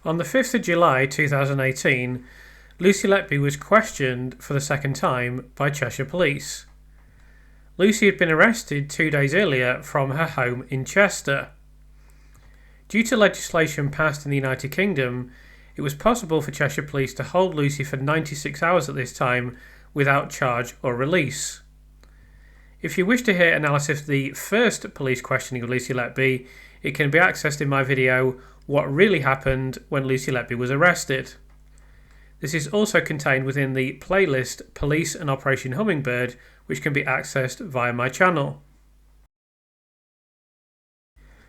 On the 5th of July 2018, Lucy Letby was questioned for the second time by Cheshire Police. Lucy had been arrested 2 days earlier from her home in Chester. Due to legislation passed in the United Kingdom, it was possible for Cheshire Police to hold Lucy for 96 hours at this time without charge or release. If you wish to hear analysis of the first police questioning of Lucy Letby, it can be accessed in my video, What Really Happened When Lucy Letby Was Arrested. This is also contained within the playlist Police and Operation Hummingbird, which can be accessed via my channel.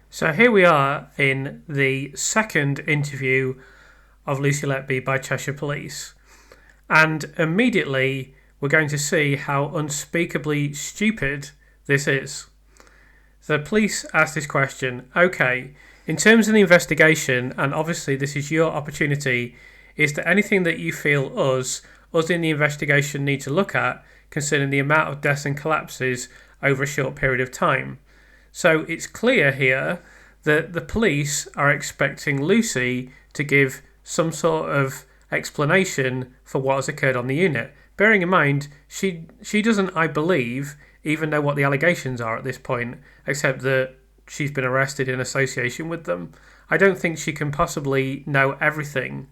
So here we are in the second interview of Lucy Letby by Cheshire Police, and immediately we're going to see how unspeakably stupid this is. The police asked this question: okay, in terms of the investigation, and obviously this is your opportunity, is there anything that you feel us in the investigation need to look at concerning the amount of deaths and collapses over a short period of time? So it's clear here that the police are expecting Lucy to give some sort of explanation for what has occurred on the unit. Bearing in mind, she doesn't, I believe, even know what the allegations are at this point, except that she's been arrested in association with them. I don't think she can possibly know everything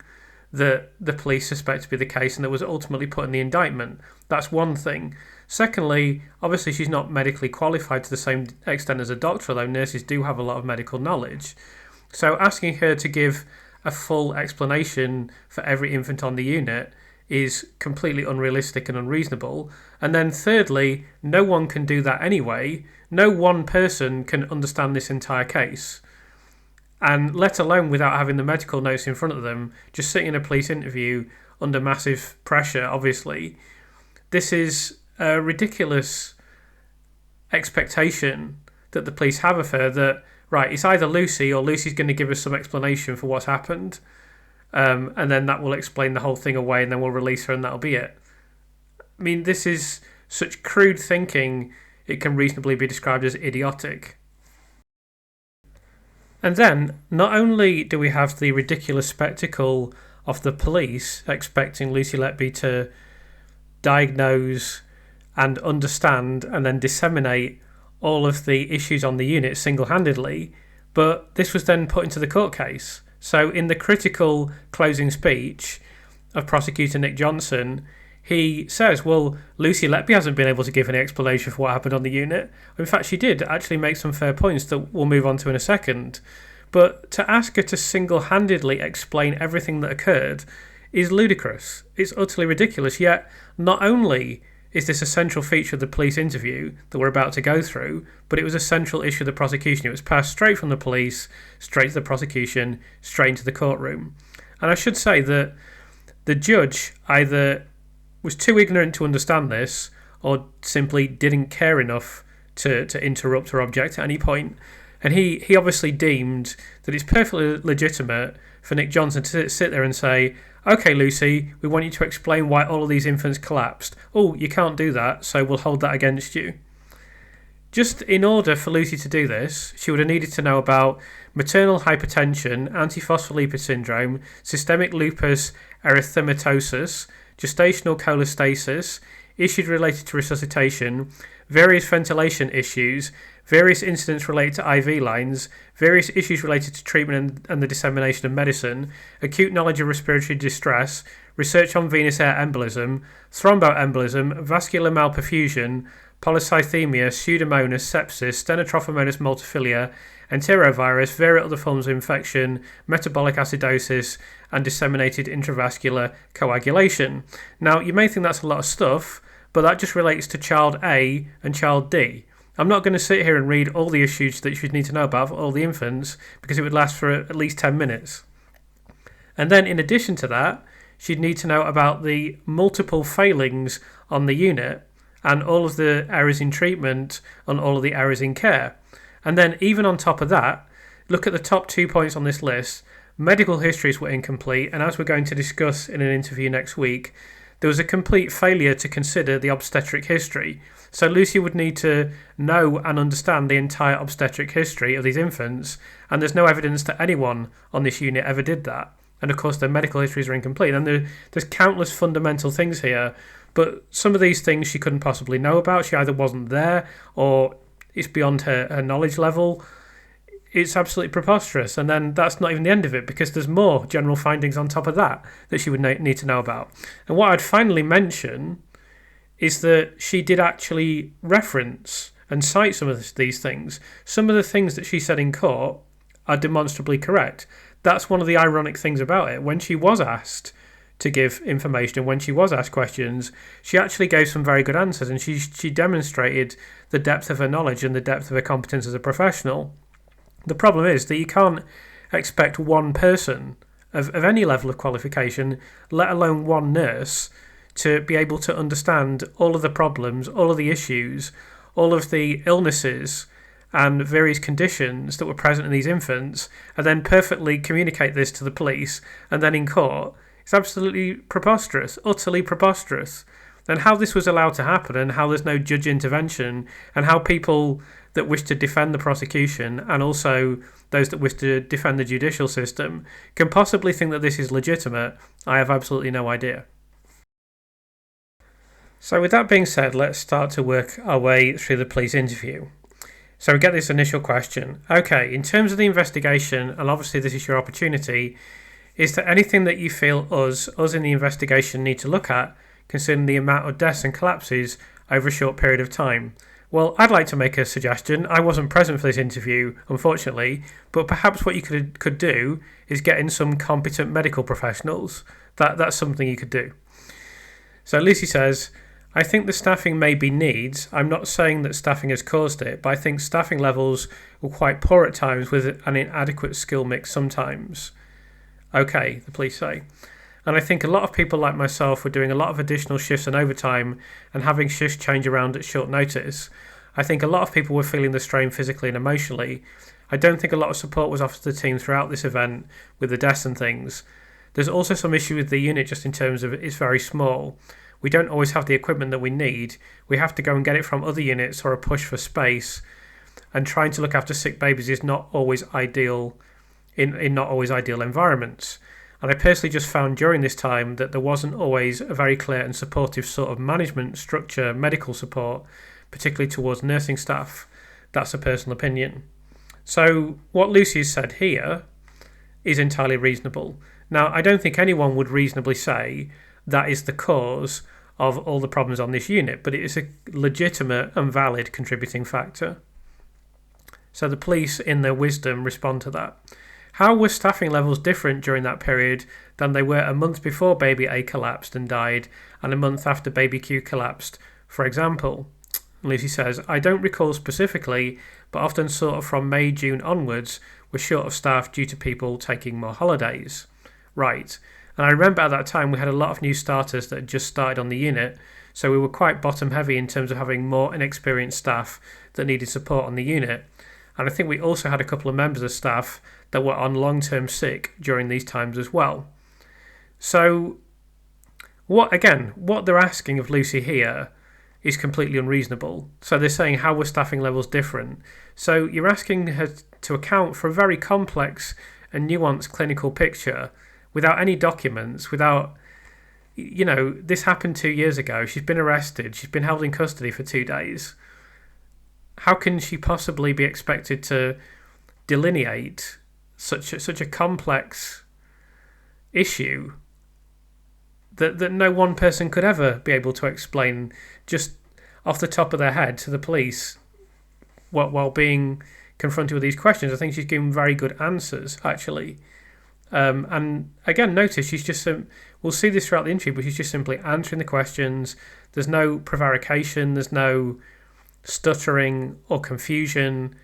that the police suspect to be the case and that was ultimately put in the indictment. That's one thing. Secondly, obviously she's not medically qualified to the same extent as a doctor, although nurses do have a lot of medical knowledge. So asking her to give a full explanation for every infant on the unit is completely unrealistic and unreasonable. And then thirdly, no one can do that anyway. No one person can understand this entire case. And let alone without having the medical notes in front of them, just sitting in a police interview under massive pressure, obviously. This is a ridiculous expectation that the police have of her that, right, it's either Lucy or Lucy's going to give us some explanation for what's happened. And then that will explain the whole thing away and then we'll release her and that'll be it. I mean, this is such crude thinking, it can reasonably be described as idiotic. And then, not only do we have the ridiculous spectacle of the police expecting Lucy Letby to diagnose and understand and then disseminate all of the issues on the unit single-handedly, but this was then put into the court case. So in the critical closing speech of Prosecutor Nick Johnson, he says, well, Lucy Letby hasn't been able to give any explanation for what happened on the unit. In fact, she did actually make some fair points that we'll move on to in a second. But to ask her to single-handedly explain everything that occurred is ludicrous. It's utterly ridiculous. Yet, not only is this a central feature of the police interview that we're about to go through, but it was a central issue of the prosecution. It was passed straight from the police, straight to the prosecution, straight into the courtroom. And I should say that the judge either was too ignorant to understand this or simply didn't care enough to interrupt or object at any point. And he obviously deemed that it's perfectly legitimate for Nick Johnson to sit there and say, okay, Lucy, we want you to explain why all of these infants collapsed. Oh, you can't do that, so we'll hold that against you. Just in order for Lucy to do this, she would have needed to know about maternal hypertension, antiphospholipid syndrome, systemic lupus erythematosus, gestational cholestasis, issues related to resuscitation, various ventilation issues, various incidents related to IV lines, various issues related to treatment and the dissemination of medicine, acute knowledge of respiratory distress, research on venous air embolism, thromboembolism, vascular malperfusion, polycythemia, pseudomonas, sepsis, stenotrophomonas multifilia, enterovirus, various other forms of infection, metabolic acidosis, and disseminated intravascular coagulation. Now, you may think that's a lot of stuff, but that just relates to child A and child D. I'm not going to sit here and read all the issues that you should need to know about for all the infants, because it would last for at least 10 minutes. And then in addition to that, she'd need to know about the multiple failings on the unit and all of the errors in treatment and all of the errors in care. And then even on top of that, look at the top 2 points on this list. Medical histories were incomplete, and as we're going to discuss in an interview next week, there was a complete failure to consider the obstetric history. So Lucy would need to know and understand the entire obstetric history of these infants, and there's no evidence that anyone on this unit ever did that. and of course their medical histories are incomplete. And there's countless fundamental things here, but some of these things she couldn't possibly know about. She either wasn't there or it's beyond her knowledge level. It's absolutely preposterous. And then that's not even the end of it, because there's more general findings on top of that she would need to know about. And what I'd finally mention is that she did actually reference and cite some of these things. Some of the things that she said in court are demonstrably correct. That's one of the ironic things about it. When she was asked to give information and when she was asked questions, she actually gave some very good answers, and she demonstrated the depth of her knowledge and the depth of her competence as a professional. The problem is that you can't expect one person of any level of qualification, let alone one nurse, to be able to understand all of the problems, all of the issues, all of the illnesses and various conditions that were present in these infants, and then perfectly communicate this to the police and then in court. It's absolutely preposterous, utterly preposterous. And how this was allowed to happen, and how there's no judge intervention, and how people that wish to defend the prosecution and also those that wish to defend the judicial system can possibly think that this is legitimate, I have absolutely no idea. So with that being said, let's start to work our way through the police interview. So we get this initial question. Okay, in terms of the investigation, and obviously this is your opportunity, is there anything that you feel us in the investigation need to look at considering the amount of deaths and collapses over a short period of time? Well, I'd like to make a suggestion. I wasn't present for this interview, unfortunately, but perhaps what you could do is get in some competent medical professionals. That's something you could do. So Lucy says, I think the staffing may be needs. I'm not saying that staffing has caused it, but I think staffing levels were quite poor at times with an inadequate skill mix sometimes. Okay, the police say. And I think a lot of people like myself were doing a lot of additional shifts and overtime and having shifts change around at short notice. I think a lot of people were feeling the strain physically and emotionally. I don't think a lot of support was offered to the team throughout this event with the deaths and things. There's also some issue with the unit just in terms of it's very small. We don't always have the equipment that we need. We have to go and get it from other units or a push for space. And trying to look after sick babies is not always ideal in not always ideal environments. And I personally just found during this time that there wasn't always a very clear and supportive sort of management structure, medical support, particularly towards nursing staff. That's a personal opinion. So what Lucy has said here is entirely reasonable. Now, I don't think anyone would reasonably say that is the cause of all the problems on this unit, but it is a legitimate and valid contributing factor. So the police, in their wisdom, respond to that. How were staffing levels different during that period than they were a month before baby A collapsed and died and a month after baby Q collapsed, for example? Lucy says, I don't recall specifically, but often sort of from May, June onwards, we're short of staff due to people taking more holidays. Right. And I remember at that time we had a lot of new starters that had just started on the unit, so we were quite bottom heavy in terms of having more inexperienced staff that needed support on the unit. And I think we also had a couple of members of staff that were on long-term sick during these times as well. So what they're asking of Lucy here is completely unreasonable. So they're saying, how were staffing levels different? So you're asking her to account for a very complex and nuanced clinical picture without any documents, without, this happened 2 years ago. She's been arrested. She's been held in custody for 2 days. How can she possibly be expected to delineate such a complex issue that no one person could ever be able to explain just off the top of their head to the police while being confronted with these questions? I think she's given very good answers, actually. And again, notice she's just we'll see this throughout the interview, but she's just simply answering the questions. There's no prevarication, there's no stuttering or confusion,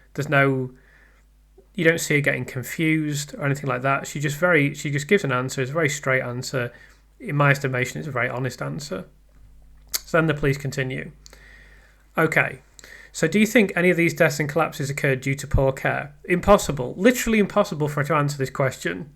you don't see her getting confused or anything like that. She just gives an answer. It's a very straight answer. In my estimation, it's a very honest answer. So then the police continue. Okay, so do you think any of these deaths and collapses occurred due to poor care? Impossible, literally impossible for her to answer this question.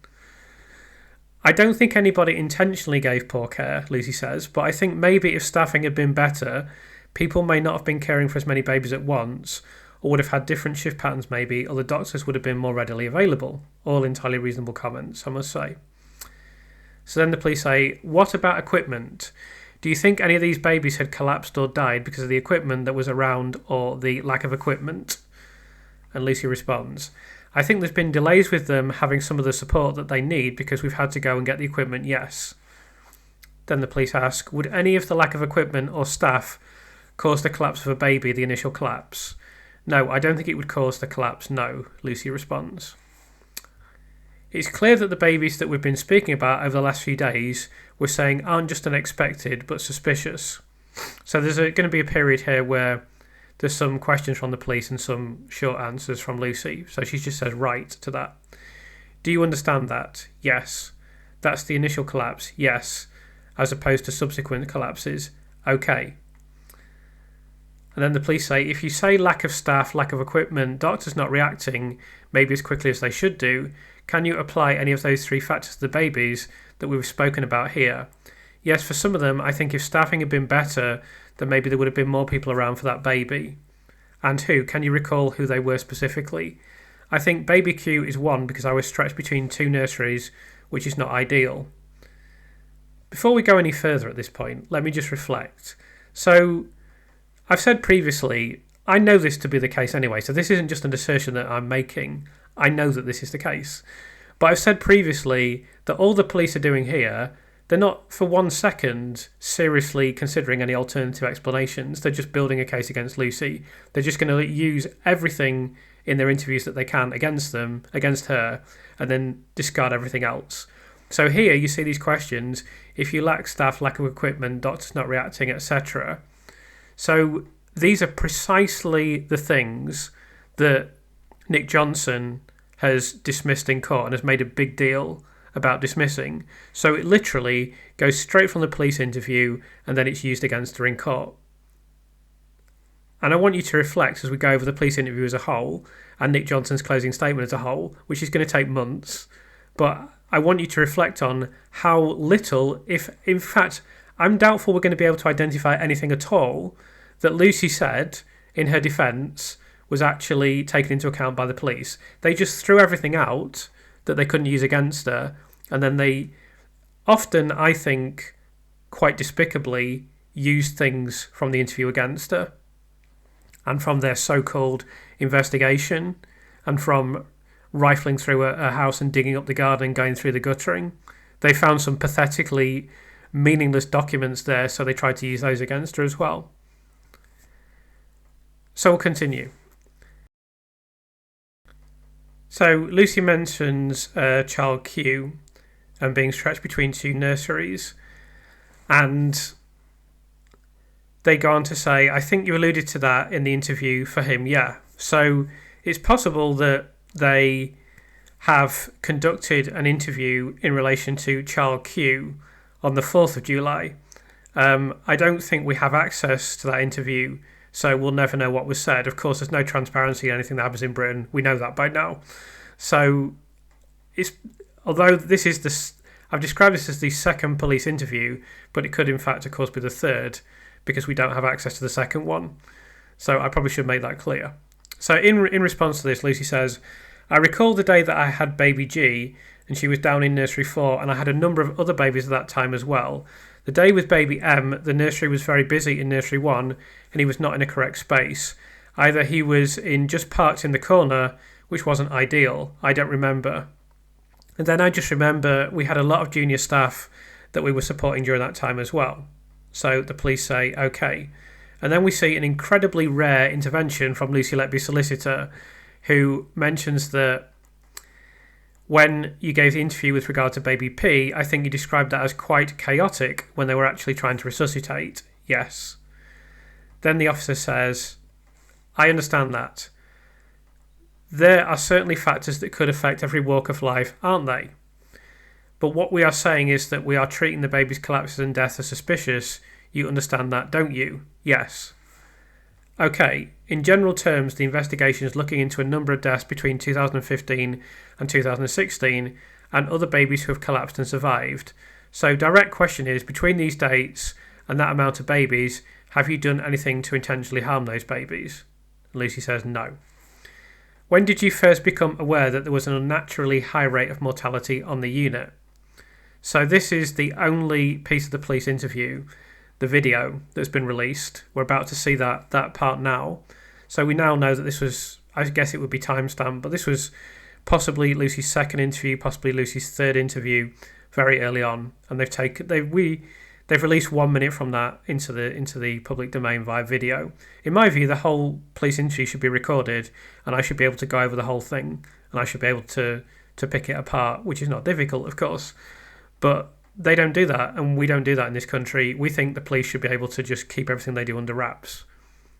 I don't think anybody intentionally gave poor care, Lucy says, but I think maybe if staffing had been better, people may not have been caring for as many babies at once, or would have had different shift patterns maybe, or the doctors would have been more readily available. All entirely reasonable comments, I must say. So then the police say, what about equipment? Do you think any of these babies had collapsed or died because of the equipment that was around or the lack of equipment? And Lucy responds, I think there's been delays with them having some of the support that they need because we've had to go and get the equipment, yes. Then the police ask, would any of the lack of equipment or staff cause the collapse of a baby, the initial collapse? No, I don't think it would cause the collapse, no, Lucy responds. It's clear that the babies that we've been speaking about over the last few days we're saying aren't just unexpected but suspicious. So there's going to be a period here where there's some questions from the police and some short answers from Lucy. So she just says right to that. Do you understand that? Yes. That's the initial collapse? Yes. As opposed to subsequent collapses? Okay. And then the police say, if you say lack of staff, lack of equipment, doctors not reacting maybe as quickly as they should do, can you apply any of those three factors to the babies that we've spoken about here? Yes, for some of them, I think if staffing had been better, then maybe there would have been more people around for that baby. And who? Can you recall who they were specifically? I think baby Q is one because I was stretched between two nurseries, which is not ideal. Before we go any further at this point, let me just reflect. So, I've said previously, I know this to be the case anyway, so this isn't just an assertion that I'm making. I know that this is the case. But I've said previously that all the police are doing here, they're not for 1 second seriously considering any alternative explanations. They're just building a case against Lucy. They're just going to use everything in their interviews that they can against her, and then discard everything else. So here you see these questions, if you lack staff, lack of equipment, doctors not reacting, etc. So these are precisely the things that Nick Johnson has dismissed in court and has made a big deal about dismissing. So it literally goes straight from the police interview and then it's used against her in court. And I want you to reflect as we go over the police interview as a whole and Nick Johnson's closing statement as a whole, which is going to take months, but I want you to reflect on how little, if in fact, I'm doubtful we're going to be able to identify anything at all that Lucy said in her defence was actually taken into account by the police. They just threw everything out that they couldn't use against her, and then they often, I think, quite despicably used things from the interview against her and from their so-called investigation and from rifling through a house and digging up the garden and going through the guttering. They found some pathetically meaningless documents there, so they tried to use those against her as well. So we'll continue. So Lucy mentions child Q and being stretched between two nurseries, and they go on to say, I think you alluded to that in the interview for him, yeah. So it's possible that they have conducted an interview in relation to child Q on the 4th of July. I don't think we have access to that interview, so we'll never know what was said. Of course, there's no transparency in anything that happens in Britain. We know that by now. So, although this is I've described this as the second police interview, but it could in fact, of course, be the third because we don't have access to the second one. So I probably should make that clear. So in response to this, Lucy says, I recall the day that I had baby G and she was down in nursery 4 and I had a number of other babies at that time as well. The day with baby M, the nursery was very busy in nursery 1 and he was not in a correct space. Either he was just parked in the corner, which wasn't ideal. I don't remember. And then I just remember we had a lot of junior staff that we were supporting during that time as well. So the police say, okay. And then we see an incredibly rare intervention from Lucy Letby's solicitor, who mentions that when you gave the interview with regard to baby P, I think you described that as quite chaotic when they were actually trying to resuscitate. Yes. Then the officer says, I understand that. There are certainly factors that could affect every walk of life, aren't they? But what we are saying is that we are treating the baby's collapses and death as suspicious. You understand that, don't you? Yes. Okay, in general terms, the investigation is looking into a number of deaths between 2015 and 2016 and other babies who have collapsed and survived. So direct question is, between these dates and that amount of babies, have you done anything to intentionally harm those babies? Lucy says no. When did you first become aware that there was an unnaturally high rate of mortality on the unit? So this is the only piece of the police interview, the video that's been released. We're about to see that part now. So we now know that this was, I guess it would be timestamped, but this was possibly Lucy's second interview, possibly Lucy's third interview, very early on, and they've released 1 minute from that into the public domain via video. In my view, the whole police interview should be recorded, and I should be able to go over the whole thing, and I should be able to pick it apart, which is not difficult, of course. But they don't do that, and we don't do that in this country. We think the police should be able to just keep everything they do under wraps.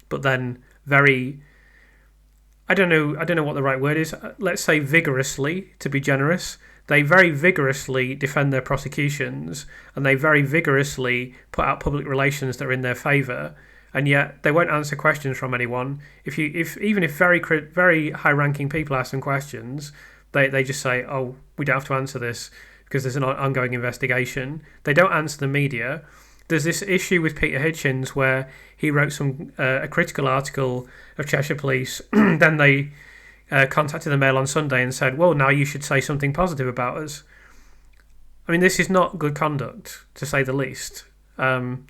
But then I don't know what the right word is. Let's say vigorously, to be generous. They very vigorously defend their prosecutions, and they very vigorously put out public relations that are in their favour, and yet they won't answer questions from anyone. Even if very high-ranking people ask them questions, they just say, "Oh, we don't have to answer this because there's an ongoing investigation." They don't answer the media. There's this issue with Peter Hitchens where he wrote a critical article of Cheshire Police. Then they contacted the Mail on Sunday and said, well, now you should say something positive about us. I mean, this is not good conduct, to say the least. And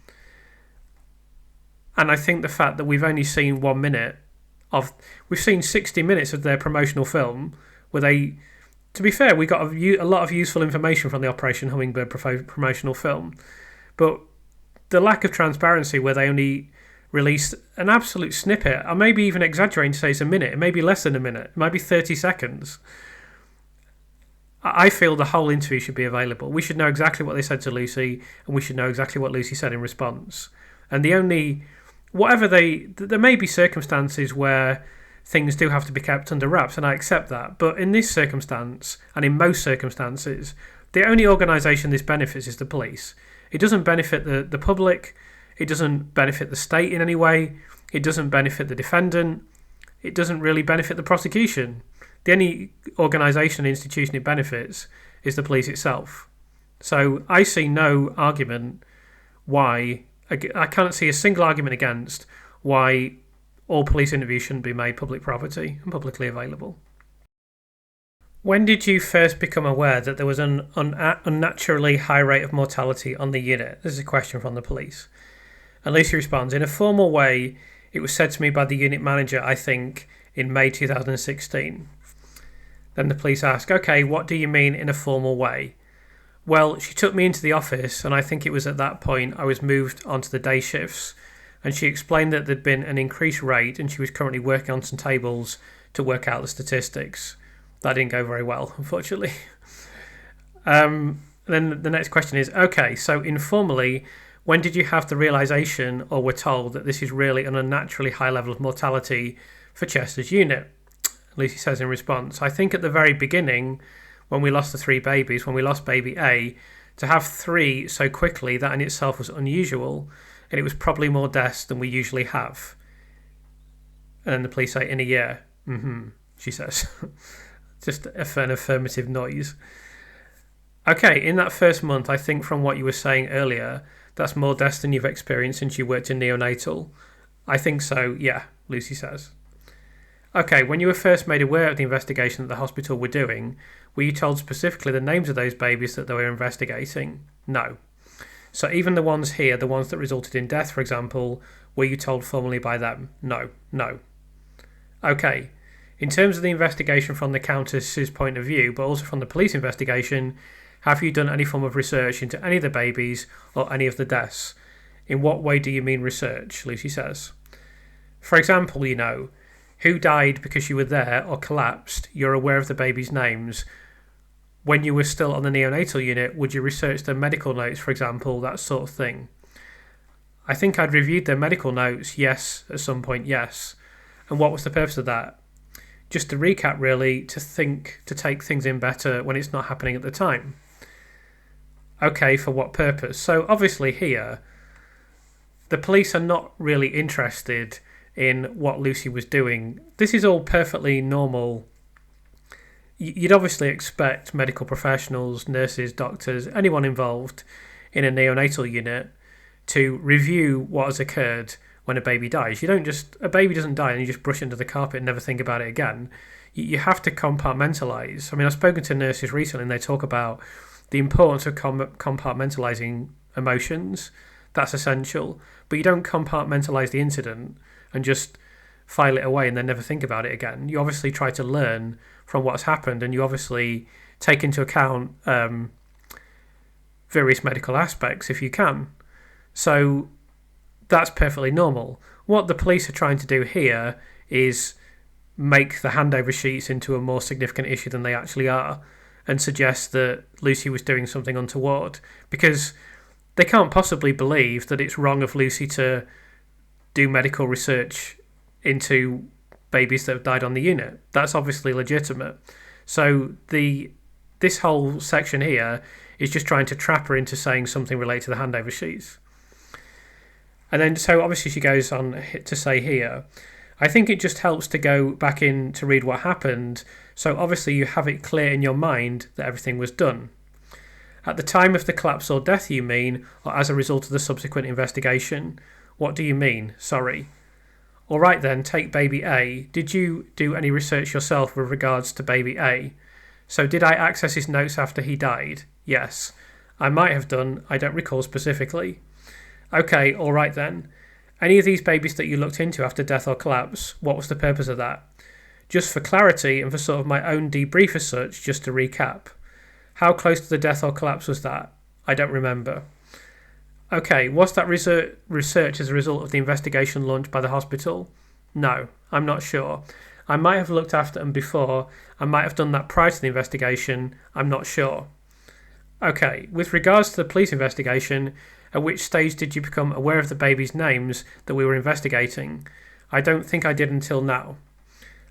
I think the fact that we've only seen 1 minute we've seen 60 minutes of their promotional film where they, to be fair, we got a lot of useful information from the Operation Hummingbird promotional film. But the lack of transparency where they only released an absolute snippet, or maybe even exaggerating to say it's a minute, it may be less than a minute, it might be 30 seconds. I feel the whole interview should be available. We should know exactly what they said to Lucy, and we should know exactly what Lucy said in response. And there may be circumstances where things do have to be kept under wraps, and I accept that. But in this circumstance, and in most circumstances, the only organisation this benefits is the police. It doesn't benefit the public. It doesn't benefit the state in any way. It doesn't benefit the defendant. It doesn't really benefit the prosecution. The only organisation and institution it benefits is the police itself. So I see no argument why, I can't see a single argument against why all police interviews shouldn't be made public property and publicly available. When did you first become aware that there was an unnaturally high rate of mortality on the unit? This is a question from the police. And Lucy responds, in a formal way, it was said to me by the unit manager, I think, in May 2016. Then the police ask, okay, what do you mean in a formal way? Well, she took me into the office, and I think it was at that point I was moved onto the day shifts, and she explained that there'd been an increased rate and she was currently working on some tables to work out the statistics. That didn't go very well, unfortunately. Then the next question is, okay, so informally, when did you have the realisation or were told that this is really an unnaturally high level of mortality for Chester's unit? Lucy says in response, I think at the very beginning, when we lost the 3 babies, when we lost baby A, to have 3 so quickly, that in itself was unusual, and it was probably more deaths than we usually have. And then the police say, in a year. She says. Just an affirmative noise. Okay, in that first month, I think from what you were saying earlier, that's more deaths than you've experienced since you worked in neonatal. I think so, yeah, Lucy says. Okay, when you were first made aware of the investigation that the hospital were doing, were you told specifically the names of those babies that they were investigating? No. So even the ones here, the ones that resulted in death, for example, were you told formally by them? No. Okay. In terms of the investigation from the Countess's point of view, but also from the police investigation, have you done any form of research into any of the babies or any of the deaths? In what way do you mean research? Lucy says. For example, who died because you were there or collapsed, you're aware of the babies' names. When you were still on the neonatal unit, would you research their medical notes, for example, that sort of thing? I think I'd reviewed their medical notes, yes, at some point, yes. And what was the purpose of that? Just to recap, really, to take things in better when it's not happening at the time. Okay, for what purpose? So obviously here, the police are not really interested in what Lucy was doing. This is all perfectly normal. You'd obviously expect medical professionals, nurses, doctors, anyone involved in a neonatal unit to review what has occurred when a baby dies. A baby doesn't die and you just brush it under the carpet and never think about it again. You have to compartmentalise. I mean, I've spoken to nurses recently and they talk about the importance of compartmentalising emotions. That's essential. But you don't compartmentalise the incident and just file it away and then never think about it again. You obviously try to learn from what's happened, and you obviously take into account various medical aspects if you can. So that's perfectly normal. What the police are trying to do here is make the handover sheets into a more significant issue than they actually are, and suggest that Lucy was doing something untoward, because they can't possibly believe that it's wrong of Lucy to do medical research into babies that have died on the unit. That's obviously legitimate. So this whole section here is just trying to trap her into saying something related to the handover sheets. And then, so obviously she goes on to say here, I think it just helps to go back in to read what happened, so obviously you have it clear in your mind that everything was done. At the time of the collapse or death, you mean, or as a result of the subsequent investigation? What do you mean? Sorry. All right then, take baby A. Did you do any research yourself with regards to baby A? So did I access his notes after he died? Yes. I might have done, I don't recall specifically. Okay, all right then. Any of these babies that you looked into after death or collapse, what was the purpose of that? Just for clarity and for sort of my own debrief as such, just to recap. How close to the death or collapse was that? I don't remember. Okay, was that research as a result of the investigation launched by the hospital? No, I'm not sure. I might have looked after them before. I might have done that prior to the investigation. I'm not sure. Okay, with regards to the police investigation, at which stage did you become aware of the babies' names that we were investigating? I don't think I did until now.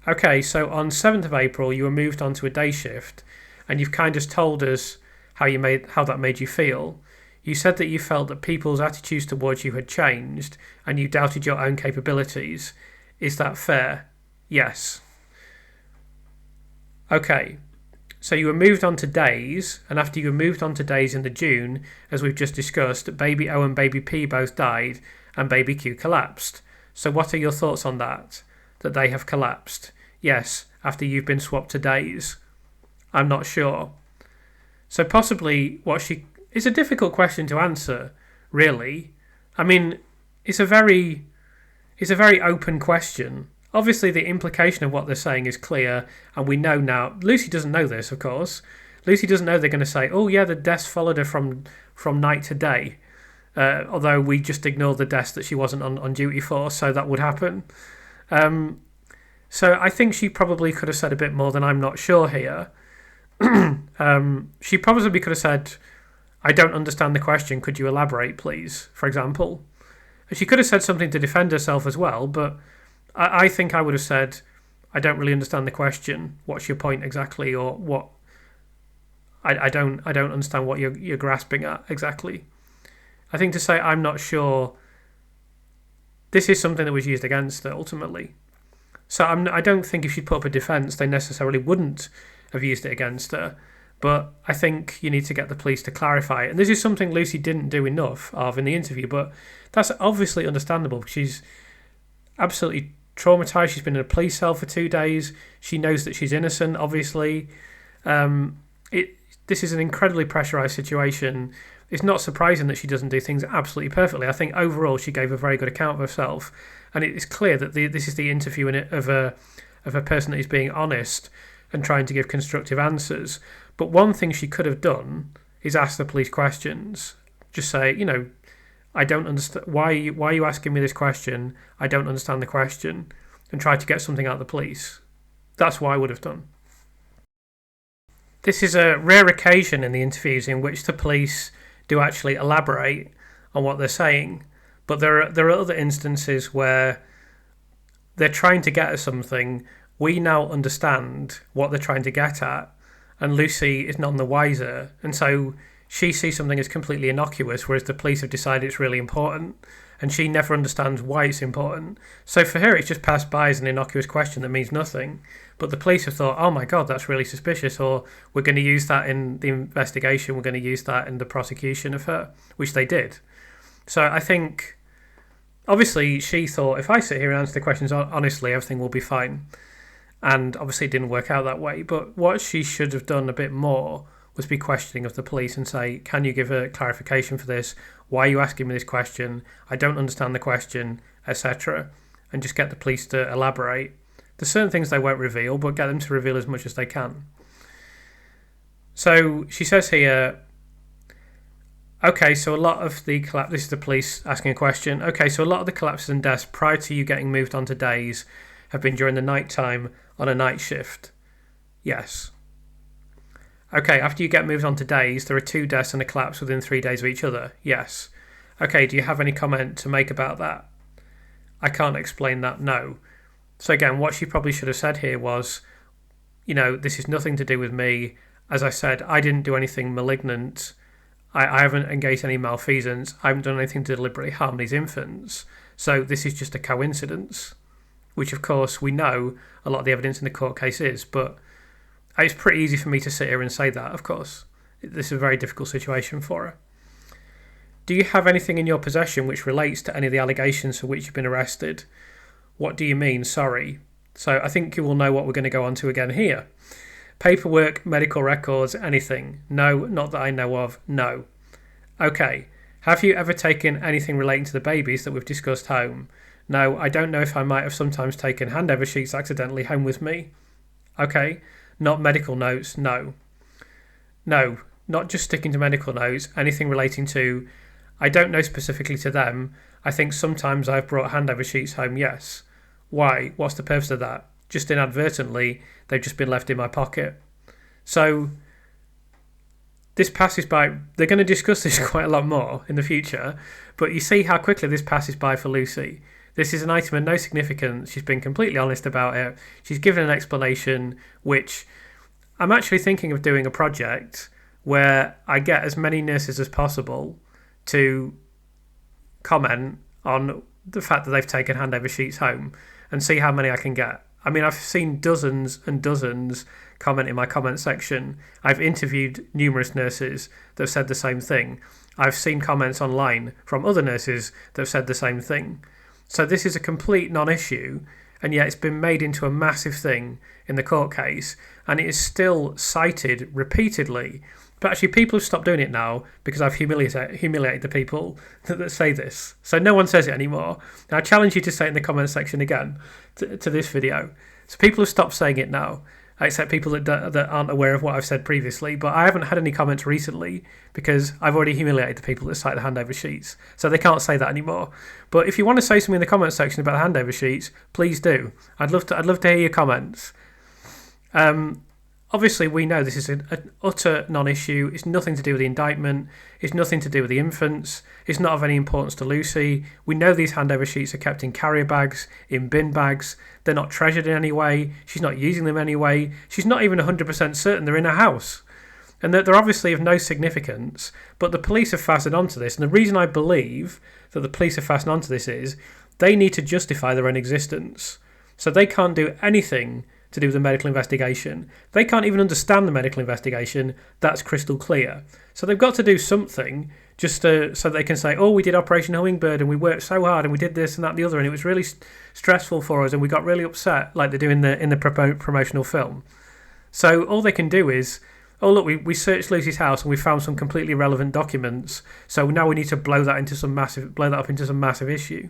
Okay, so on 7th of April you were moved on to a day shift, and you've kind of told us how that made you feel. You said that you felt that people's attitudes towards you had changed, and you doubted your own capabilities. Is that fair? Yes. Okay, so you were moved on to days, and after you were moved on to days in the June, as we've just discussed, baby O and baby P both died, and baby Q collapsed. So what are your thoughts on that? That they have collapsed? Yes, after you've been swapped to days. I'm not sure. So possibly it's a difficult question to answer, really. I mean, it's a very open question. Obviously, the implication of what they're saying is clear, and we know now. Lucy doesn't know this, of course. Lucy doesn't know they're going to say, oh yeah, the deaths followed her from night to day. Although we just ignored the deaths that she wasn't on duty for, so that would happen. So I think she probably could have said a bit more than I'm not sure here. She probably could have said, I don't understand the question, could you elaborate, please, for example. She could have said something to defend herself as well, but I think I would have said, I don't really understand the question. What's your point exactly, or what? I don't understand what you're grasping at exactly. I think to say I'm not sure. This is something that was used against her ultimately. So I don't think if she put up a defence, they necessarily wouldn't have used it against her. But I think you need to get the police to clarify it. And this is something Lucy didn't do enough of in the interview, but that's obviously understandable. She's absolutely traumatised. She's been in a police cell for 2 days. She knows that she's innocent, obviously. This is an incredibly pressurised situation. It's not surprising that she doesn't do things absolutely perfectly. I think overall she gave a very good account of herself. And it's clear that this is the interview of a person that is being honest and trying to give constructive answers. But one thing she could have done is ask the police questions. Just say, I don't understand. Why are you asking me this question? I don't understand the question. And try to get something out of the police. That's what I would have done. This is a rare occasion in the interviews in which the police do actually elaborate on what they're saying. But there are other instances where they're trying to get at something. We now understand what they're trying to get at, and Lucy is none the wiser. And so she sees something as completely innocuous, whereas the police have decided it's really important, and she never understands why it's important. So for her, it's just passed by as an innocuous question that means nothing. But the police have thought, oh my God, that's really suspicious, or we're going to use that in the investigation, we're going to use that in the prosecution of her, which they did. So I think, obviously, she thought, if I sit here and answer the questions honestly, everything will be fine. And obviously it didn't work out that way. But what she should have done a bit more was be questioning of the police and say, can you give a clarification for this? Why are you asking me this question? I don't understand the question, etc. And just get the police to elaborate. There's certain things they won't reveal, but get them to reveal as much as they can. So she says here, okay, so a lot of the collapse, this is the police asking a question. Okay, so a lot of the collapses and deaths prior to you getting moved on to days have been during the night time on a night shift. Yes. Okay, after you get moved on to days, there are 2 deaths and a collapse within 3 days of each other. Yes. Okay, do you have any comment to make about that? I can't explain that, no. So again, what she probably should have said here was, this is nothing to do with me. As I said, I didn't do anything malignant. I haven't engaged in any malfeasance. I haven't done anything to deliberately harm these infants. So this is just a coincidence, which of course we know a lot of the evidence in the court case is, but it's pretty easy for me to sit here and say that, of course. This is a very difficult situation for her. Do you have anything in your possession which relates to any of the allegations for which you've been arrested? What do you mean, sorry? So I think you will know what we're going to go on to again here. Paperwork, medical records, anything? No, not that I know of, no. Okay, have you ever taken anything relating to the babies that we've discussed home? No, I don't know if I might have sometimes taken handover sheets accidentally home with me. Okay, not medical notes, no. No, not just sticking to medical notes, anything relating to, I don't know specifically to them, I think sometimes I've brought handover sheets home, yes. Why? What's the purpose of that? Just inadvertently, they've just been left in my pocket. So this passes by, they're going to discuss this quite a lot more in the future, but you see how quickly this passes by for Lucy. This is an item of no significance. She's been completely honest about it. She's given an explanation, which I'm actually thinking of doing a project where I get as many nurses as possible to comment on the fact that they've taken handover sheets home and see how many I can get. I mean, I've seen dozens and dozens comment in my comment section. I've interviewed numerous nurses that have said the same thing. I've seen comments online from other nurses that have said the same thing. So this is a complete non-issue, and yet it's been made into a massive thing in the court case, and it is still cited repeatedly. But actually, people have stopped doing it now because I've humiliated the people that say this. So no one says it anymore. Now I challenge you to say it in the comment section again to this video. So people have stopped saying it now, except people that aren't aware of what I've said previously. But I haven't had any comments recently because I've already humiliated the people that cite the handover sheets. So they can't say that anymore. But if you want to say something in the comment section about the handover sheets, please do. I'd love to hear your comments. Obviously, we know this is an utter non-issue. It's nothing to do with the indictment. It's nothing to do with the infants. It's not of any importance to Lucy. We know these handover sheets are kept in carrier bags, in bin bags. They're not treasured in any way. She's not using them anyway. She's not even 100% certain they're in her house. And that they're obviously of no significance. But the police have fastened onto this. And the reason I believe that the police have fastened onto this is they need to justify their own existence. So they can't do anything to do with the medical investigation. They can't even understand the medical investigation. That's crystal clear. So they've got to do something just so they can say, oh, we did Operation Hummingbird and we worked so hard and we did this and that and the other and it was really stressful for us and we got really upset like they do in the promotional film. So all they can do is, oh look, we searched Lucy's house and we found some completely irrelevant documents. So now we need to blow that up into some massive issue.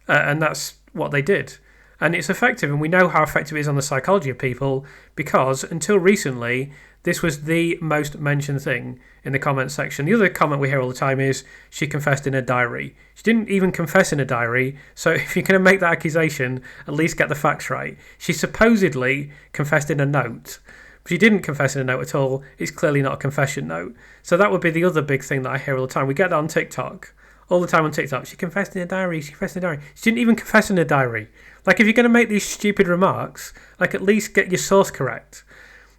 And that's what they did. And it's effective, and we know how effective it is on the psychology of people because until recently, this was the most mentioned thing in the comment section. The other comment we hear all the time is she confessed in her diary. She didn't even confess in a diary, so if you're going to make that accusation, at least get the facts right. She supposedly confessed in a note, but she didn't confess in a note at all. It's clearly not a confession note. So that would be the other big thing that I hear all the time. We get that on TikTok. All the time on TikTok. She confessed in a diary. She didn't even confess in a diary. Like, if you're going to make these stupid remarks, like, at least get your source correct.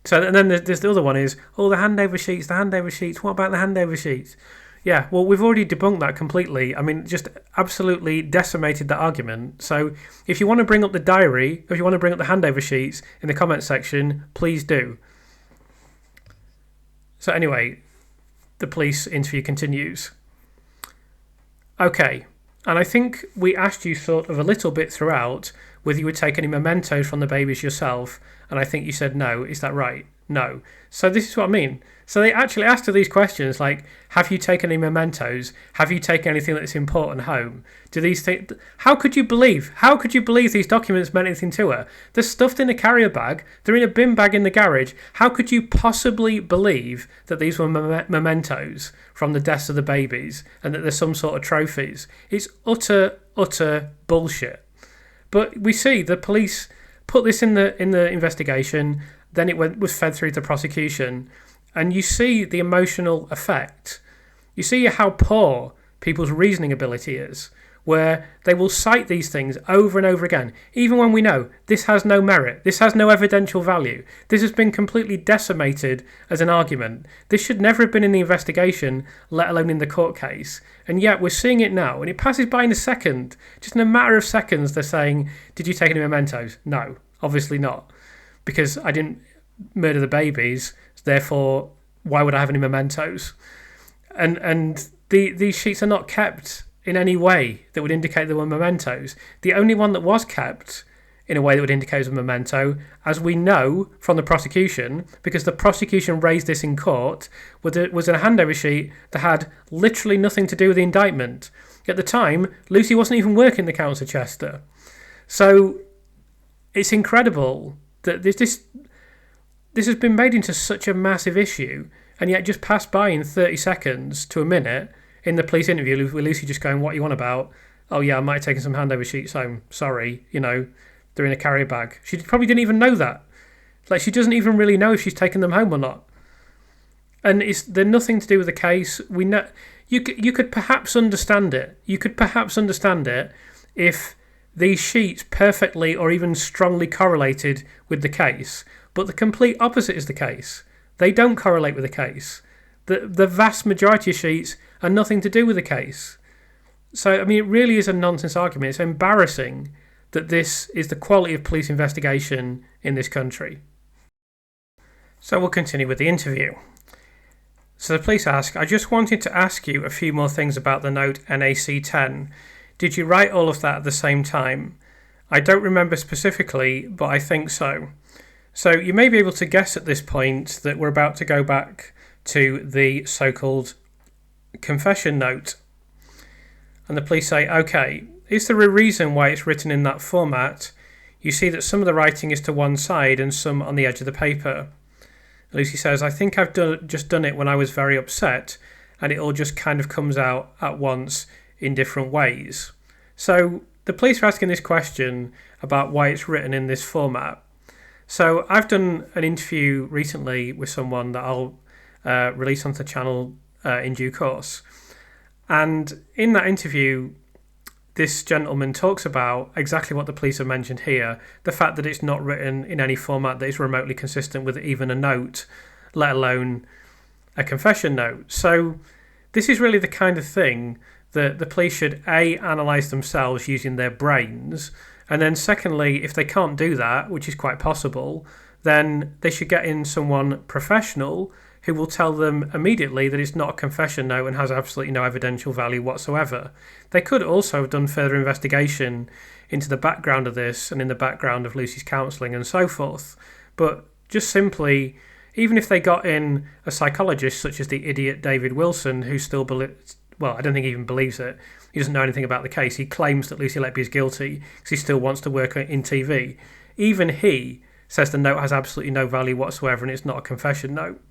So, and then there's the other one is, oh, the handover sheets. What about the handover sheets? Yeah, well, we've already debunked that completely. I mean, just absolutely decimated that argument. So if you want to bring up the diary, if you want to bring up the handover sheets in the comment section, please do. So anyway, the police interview continues. Okay, and I think we asked you sort of a little bit throughout whether you would take any mementos from the babies yourself, and I think you said no. Is that right? No. So this is what I mean. So they actually asked her these questions like, have you taken any mementos? Have you taken anything that's important home? Do these things? How could you believe? How could you believe these documents meant anything to her? They're stuffed in a carrier bag. They're in a bin bag in the garage. How could you possibly believe that these were mementos from the deaths of the babies and that there's some sort of trophies? It's utter bullshit. But we see the police put this in the investigation. Then it was fed through to prosecution. And you see the emotional effect. You see how poor people's reasoning ability is, where they will cite these things over and over again, even when we know this has no merit, this has no evidential value, this has been completely decimated as an argument. This should never have been in the investigation, let alone in the court case. And yet we're seeing it now, and it passes by in a second. Just in a matter of seconds, they're saying, did you take any mementos? No, obviously not, because I didn't murder the babies, therefore why would I have any mementos? And these sheets are not kept in any way that would indicate they were mementos. The only one that was kept in a way that would indicate it was a memento, as we know from the prosecution, because the prosecution raised this in court, was a handover sheet that had literally nothing to do with the indictment. At the time, Lucy wasn't even working the Council of Chester. So it's incredible that this has been made into such a massive issue, and yet just passed by in 30 seconds to a minute in the police interview with Lucy just going, what you on about? Oh yeah, I might have taken some handover sheets home. Sorry, they're in a carrier bag. She probably didn't even know that. Like, she doesn't even really know if she's taken them home or not. And they're nothing to do with the case. We know you could perhaps understand it. You could perhaps understand it if these sheets perfectly or even strongly correlated with the case. But the complete opposite is the case. They don't correlate with the case. The vast majority of sheets are nothing to do with the case. So, I mean, it really is a nonsense argument. It's embarrassing that this is the quality of police investigation in this country. So we'll continue with the interview. So the police ask, I just wanted to ask you a few more things about the note NAC 10. Did you write all of that at the same time? I don't remember specifically, but I think so. So you may be able to guess at this point that we're about to go back to the so-called confession note. And the police say, okay, is there a reason why it's written in that format? You see that some of the writing is to one side and some on the edge of the paper. Lucy says, I think I've just done it when I was very upset, and it all just kind of comes out at once in different ways. So the police are asking this question about why it's written in this format. So I've done an interview recently with someone that I'll release onto the channel in due course. And in that interview, this gentleman talks about exactly what the police have mentioned here, the fact that it's not written in any format that is remotely consistent with even a note, let alone a confession note. So this is really the kind of thing that the police should A, analyse themselves using their brains, and then secondly, if they can't do that, which is quite possible, then they should get in someone professional who will tell them immediately that it's not a confession note and has absolutely no evidential value whatsoever. They could also have done further investigation into the background of this and in the background of Lucy's counselling and so forth. But just simply, even if they got in a psychologist such as the idiot David Wilson, who still I don't think he even believes it. He doesn't know anything about the case. He claims that Lucy Letby is guilty because he still wants to work in TV. Even he says the note has absolutely no value whatsoever and it's not a confession note.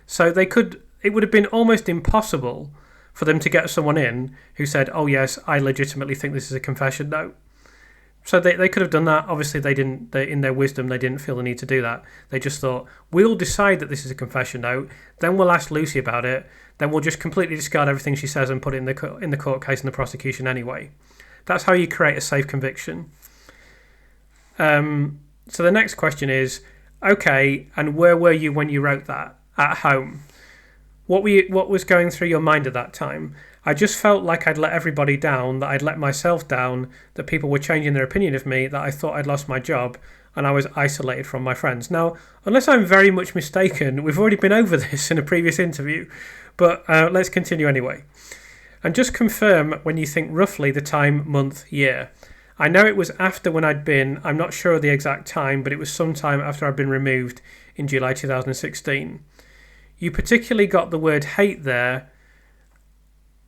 So it would have been almost impossible for them to get someone in who said, oh yes, I legitimately think this is a confession note. So they could have done that. Obviously in their wisdom, they didn't feel the need to do that. They just thought, we'll decide that this is a confession note, then we'll ask Lucy about it, then we'll just completely discard everything she says and put it in the court case and the prosecution anyway. That's how you create a safe conviction. So the next question is, okay, and where were you when you wrote that? At home. What was going through your mind at that time? I just felt like I'd let everybody down, that I'd let myself down, that people were changing their opinion of me, that I thought I'd lost my job, and I was isolated from my friends. Now, unless I'm very much mistaken, we've already been over this in a previous interview, but let's continue anyway. And just confirm when you think roughly the time, month, year. I know it was after when I'm not sure of the exact time, but it was sometime after I'd been removed in July 2016. You particularly got the word hate there.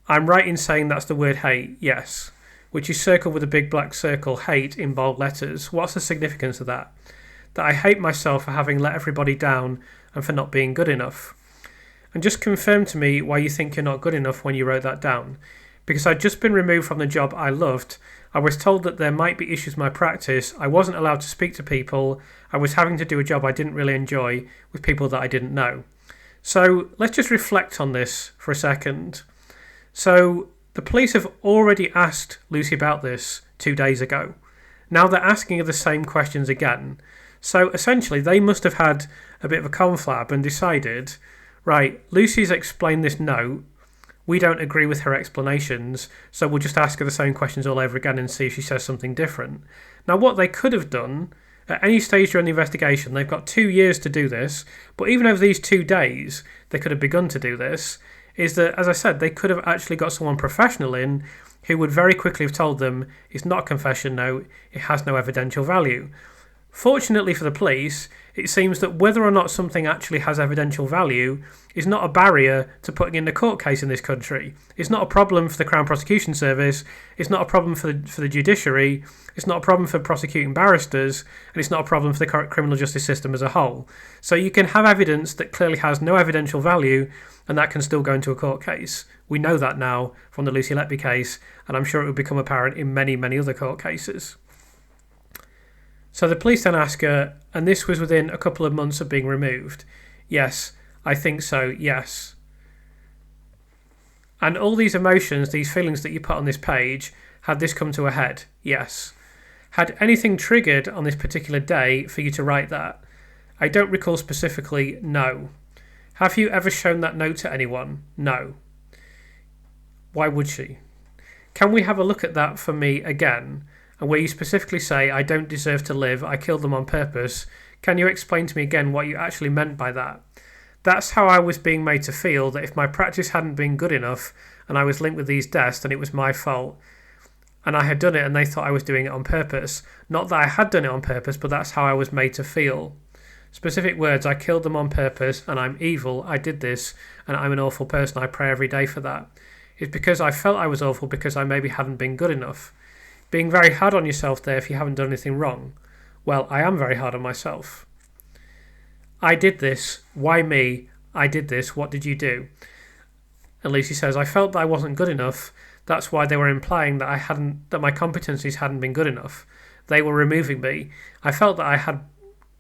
I'm right in saying that's the word hate, yes, which is circled with a big black circle, hate, in bold letters. What's the significance of that? That I hate myself for having let everybody down and for not being good enough. And just confirm to me why you think you're not good enough when you wrote that down. Because I'd just been removed from the job I loved. I was told that there might be issues with my practice. I wasn't allowed to speak to people. I was having to do a job I didn't really enjoy with people that I didn't know. So let's just reflect on this for a second. So the police have already asked Lucy about this 2 days ago. Now they're asking her the same questions again. So essentially they must have had a bit of a conflab and decided, right, Lucy's explained this note. We don't agree with her explanations, so we'll just ask her the same questions all over again and see if she says something different. Now, what they could have done, at any stage during the investigation, they've got 2 years to do this, but even over these 2 days, they could have begun to do this, is that, as I said, they could have actually got someone professional in who would very quickly have told them it's not a confession note, it has no evidential value. Fortunately for the police, it seems that whether or not something actually has evidential value is not a barrier to putting in a court case in this country. It's not a problem for the Crown Prosecution Service, it's not a problem for the judiciary, it's not a problem for prosecuting barristers, and it's not a problem for the criminal justice system as a whole. So you can have evidence that clearly has no evidential value, and that can still go into a court case. We know that now from the Lucy Letby case, and I'm sure it will become apparent in many, many other court cases. So the police then ask her, and this was within a couple of months of being removed. Yes, I think so, yes. And all these emotions, these feelings that you put on this page, had this come to a head? Yes. Had anything triggered on this particular day for you to write that? I don't recall specifically, no. Have you ever shown that note to anyone? No. Why would she? Can we have a look at that for me again? And where you specifically say, I don't deserve to live, I killed them on purpose, can you explain to me again what you actually meant by that? That's how I was being made to feel, that if my practice hadn't been good enough and I was linked with these deaths, then it was my fault. And I had done it and they thought I was doing it on purpose. Not that I had done it on purpose, but that's how I was made to feel. Specific words, I killed them on purpose and I'm evil, I did this, and I'm an awful person, I pray every day for that. It's because I felt I was awful because I maybe hadn't been good enough. Being very hard on yourself there if you haven't done anything wrong. Well, I am very hard on myself. I did this. Why me? I did this. What did you do? And Lucy says, I felt that I wasn't good enough. That's why they were implying that my competencies hadn't been good enough. They were removing me. I felt that I had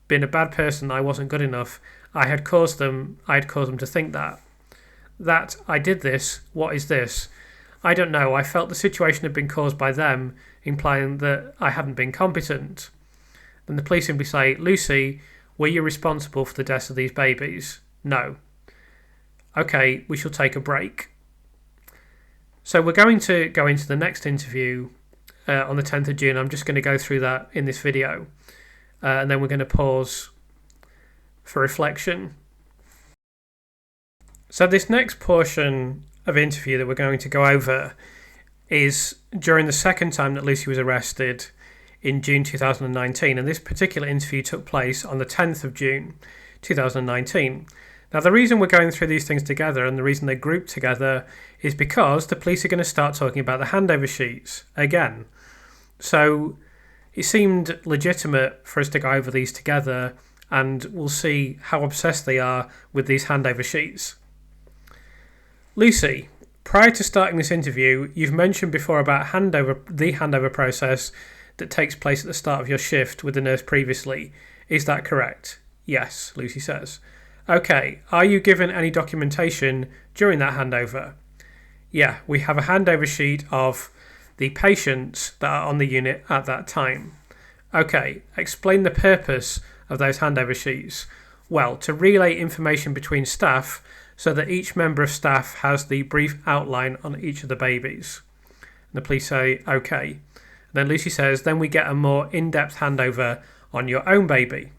been a bad person. I wasn't good enough. I had caused them to think that. That I did this. What is this? I don't know. I felt the situation had been caused by them, implying that I hadn't been competent. Then the police simply say, Lucy, were you responsible for the deaths of these babies? No. Okay, we shall take a break. So we're going to go into the next interview on the 10th of June. I'm just going to go through that in this video. And then we're going to pause for reflection. So this next portion of interview that we're going to go over is during the second time that Lucy was arrested in June 2019, and this particular interview took place on the 10th of June 2019. Now the reason we're going through these things together and the reason they're grouped together is because the police are going to start talking about the handover sheets again. So it seemed legitimate for us to go over these together, and we'll see how obsessed they are with these handover sheets. Lucy, prior to starting this interview, you've mentioned before about the handover process that takes place at the start of your shift with the nurse previously. Is that correct? Yes, Lucy says. Okay, are you given any documentation during that handover? Yeah, we have a handover sheet of the patients that are on the unit at that time. Okay, explain the purpose of those handover sheets. Well, to relay information between staff so that each member of staff has the brief outline on each of the babies. And the police say, okay. And then Lucy says, then we get a more in-depth handover on your own baby.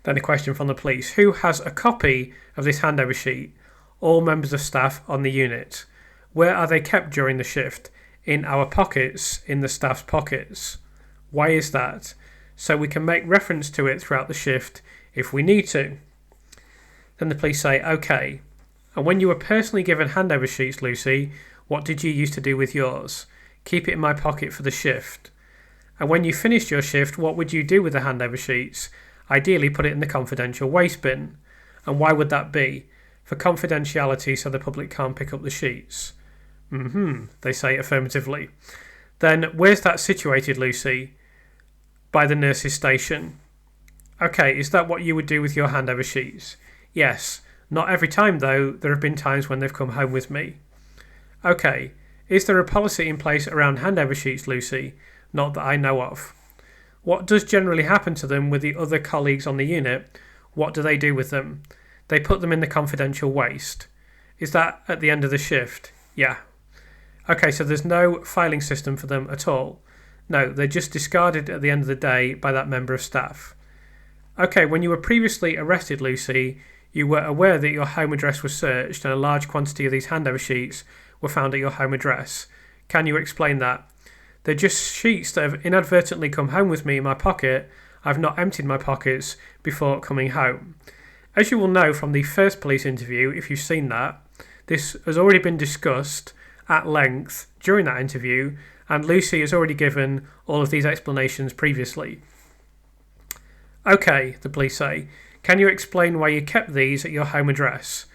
Then a question from the police, who has a copy of this handover sheet? All members of staff on the unit. Where are they kept during the shift? in our pockets, in the staff's pockets. Why is that? So we can make reference to it throughout the shift if we need to. Then the police say, okay, and when you were personally given handover sheets, Lucy, what did you used to do with yours? Keep it in my pocket for the shift. And when you finished your shift, what would you do with the handover sheets? Ideally put it in the confidential waste bin. And why would that be? For confidentiality, so the public can't pick up the sheets. They say affirmatively. Then where's that situated, Lucy? By the nurse's station. Okay, is that what you would do with your handover sheets? Yes. Not every time though, there have been times when they've come home with me. Okay, is there a policy in place around handover sheets, Lucy? Not that I know of. What does generally happen to them with the other colleagues on the unit? What do they do with them? They put them in the confidential waste. Is that at the end of the shift? Yeah. Okay, so there's no filing system for them at all. No, they're just discarded at the end of the day by that member of staff. Okay, when you were previously arrested, Lucy, you were aware that your home address was searched and a large quantity of these handover sheets were found at your home address. Can you explain that? They're just sheets that have inadvertently come home with me in my pocket. I've not emptied my pockets before coming home. As you will know from the first police interview, if you've seen that, this has already been discussed at length during that interview, and Lucy has already given all of these explanations previously. Okay, the police say, can you explain why you kept these at your home address?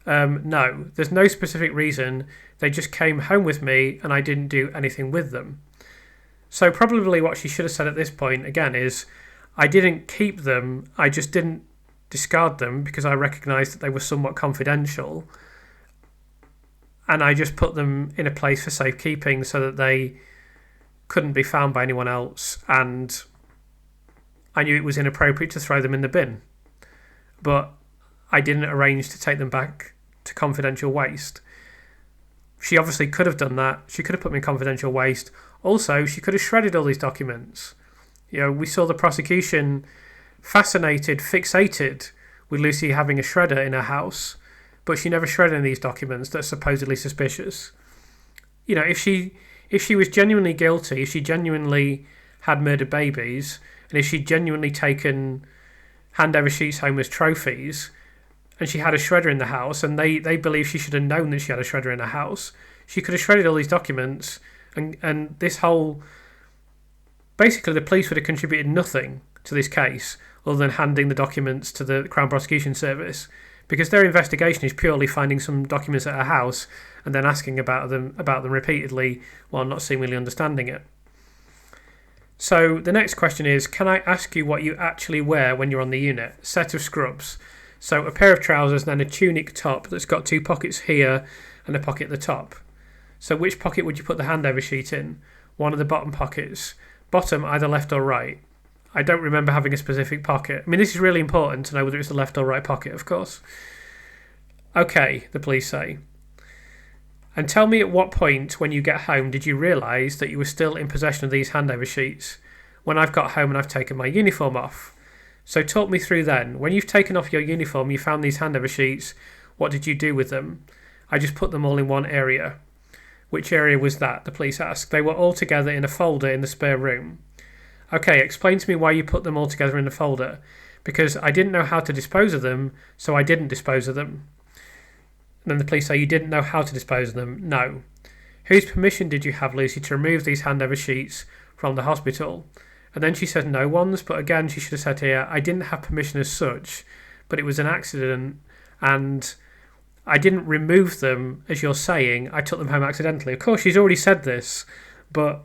No, there's no specific reason. They just came home with me and I didn't do anything with them. So probably what she should have said at this point, again, is I didn't keep them, I just didn't discard them because I recognised that they were somewhat confidential, and I just put them in a place for safekeeping so that they couldn't be found by anyone else, and I knew it was inappropriate to throw them in the bin. But I didn't arrange to take them back to confidential waste. She obviously could have done that. She could have put them in confidential waste. Also, she could have shredded all these documents. You know, we saw the prosecution fixated with Lucy having a shredder in her house, but she never shredded any of these documents that are supposedly suspicious. You know, if she was genuinely guilty, if she genuinely had murdered babies, and if she'd genuinely taken handover sheets home as trophies, and she had a shredder in the house, and they believe she should have known that she had a shredder in her house, she could have shredded all these documents, and this whole... Basically, the police would have contributed nothing to this case other than handing the documents to the Crown Prosecution Service, because their investigation is purely finding some documents at her house and then asking about them repeatedly while not seemingly understanding it. So the next question is, can I ask you what you actually wear when you're on the unit? Set of scrubs. So a pair of trousers and then a tunic top that's got two pockets here and a pocket at the top. So which pocket would you put the handover sheet in? One of the bottom pockets. Bottom, either left or right. I don't remember having a specific pocket. I mean, this is really important to know whether it's the left or right pocket, of course. Okay, the police say. And tell me at what point when you get home did you realise that you were still in possession of these handover sheets? When I've got home and I've taken my uniform off. So talk me through then. When you've taken off your uniform, you found these handover sheets. What did you do with them? I just put them all in one area. Which area was that? The police asked. They were all together in a folder in the spare room. Okay, explain to me why you put them all together in a folder. Because I didn't know how to dispose of them, so I didn't dispose of them. And then the police say, you didn't know how to dispose of them? No. Whose permission did you have, Lucy, to remove these handover sheets from the hospital? And then she said no one's, but again she should have said here, I didn't have permission as such, but it was an accident, and I didn't remove them, as you're saying, I took them home accidentally. Of course, she's already said this, but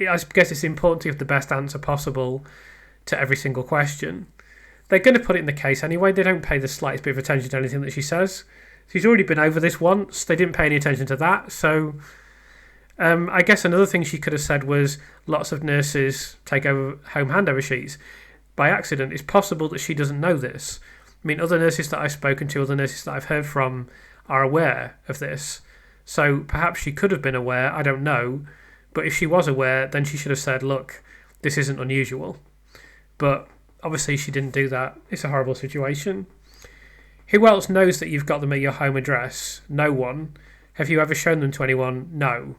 I guess it's important to give the best answer possible to every single question. They're going to put it in the case anyway. They don't pay the slightest bit of attention to anything that she says. She's already been over this once. They didn't pay any attention to that. So I guess another thing she could have said was lots of nurses take over home handover sheets by accident. It's possible that she doesn't know this. I mean, other nurses that I've spoken to, other nurses that I've heard from are aware of this. So perhaps she could have been aware. I don't know. But if she was aware, then she should have said, look, this isn't unusual. But obviously she didn't do that. It's a horrible situation. Who else knows that you've got them at your home address? No one. Have you ever shown them to anyone? No.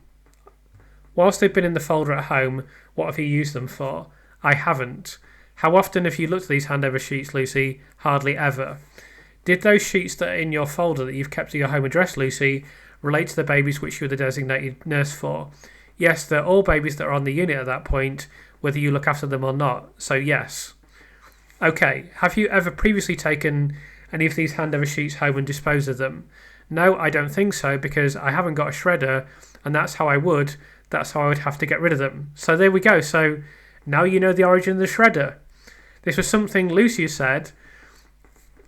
Whilst they've been in the folder at home, what have you used them for? I haven't. How often have you looked at these handover sheets, Lucy? Hardly ever. Did those sheets that are in your folder that you've kept at your home address, Lucy, relate to the babies which you were the designated nurse for? Yes, they're all babies that are on the unit at that point, whether you look after them or not, so yes. Okay, have you ever previously taken any of these handover sheets home and disposed of them? No, I don't think so, because I haven't got a shredder, and that's how I would have to get rid of them. So there we go. So now you know the origin of the shredder. This was something Lucy said.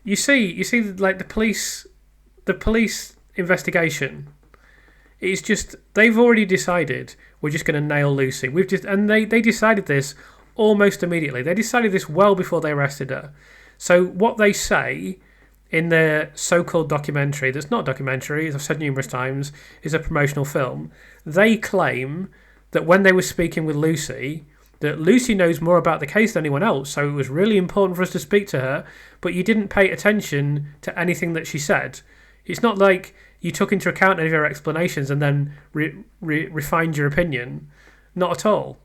You see, like the police investigation. It's just, they've already decided we're just going to nail Lucy. They decided this almost immediately. They decided this well before they arrested her. So what they say in their so-called documentary, that's not a documentary, as I've said numerous times, is a promotional film. They claim that when they were speaking with Lucy, that Lucy knows more about the case than anyone else, so it was really important for us to speak to her, but you didn't pay attention to anything that she said. It's not like you took into account any of her explanations and then refined your opinion. Not at all.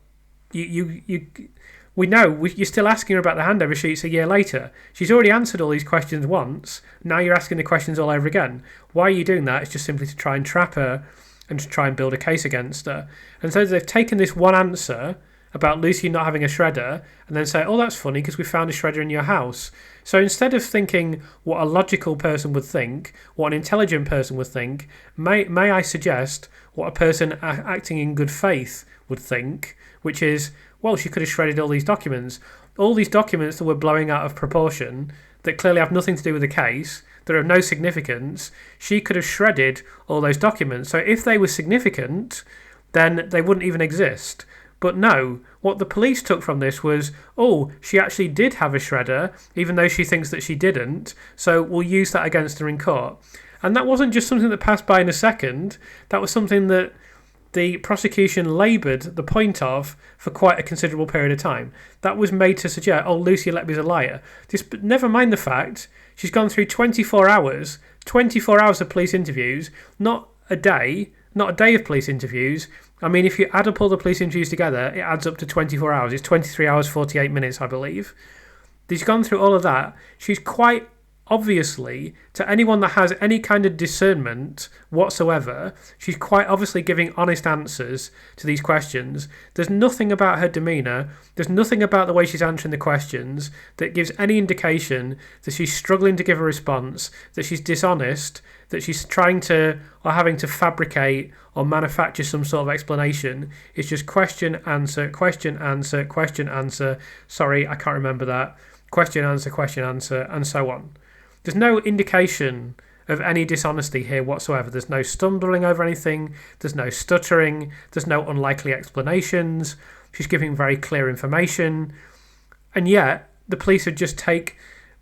We know you're still asking her about the handover sheets a year later. She's already answered all these questions once. Now you're asking the questions all over again. Why are you doing that? It's just simply to try and trap her and to try and build a case against her. And so they've taken this one answer about Lucy not having a shredder and then say, oh, that's funny because we found a shredder in your house. So instead of thinking what a logical person would think, what an intelligent person would think, may I suggest what a person acting in good faith would think, which is, well, she could have shredded all these documents. All these documents that were blowing out of proportion, that clearly have nothing to do with the case, that are of no significance, she could have shredded all those documents. So if they were significant, then they wouldn't even exist. But no, what the police took from this was, oh, she actually did have a shredder, even though she thinks that she didn't, so we'll use that against her in court. And that wasn't just something that passed by in a second, that was something that the prosecution laboured the point of for quite a considerable period of time. That was made to suggest, oh, Lucy Letby's a liar. Just never mind the fact she's gone through 24 hours of police interviews, not a day of police interviews. I mean, if you add up all the police interviews together, it adds up to 24 hours. It's 23 hours, 48 minutes, I believe. She's gone through all of that. She's quite obviously, to anyone that has any kind of discernment whatsoever, she's quite obviously giving honest answers to these questions. There's nothing about her demeanour, there's nothing about the way she's answering the questions that gives any indication that she's struggling to give a response, that she's dishonest, that she's trying to or having to fabricate or manufacture some sort of explanation. It's just question, answer, question, answer, question, answer. Sorry, I can't remember that. Question, answer, and so on. There's no indication of any dishonesty here whatsoever. There's no stumbling over anything. There's no stuttering. There's no unlikely explanations. She's giving very clear information. And yet, the police have just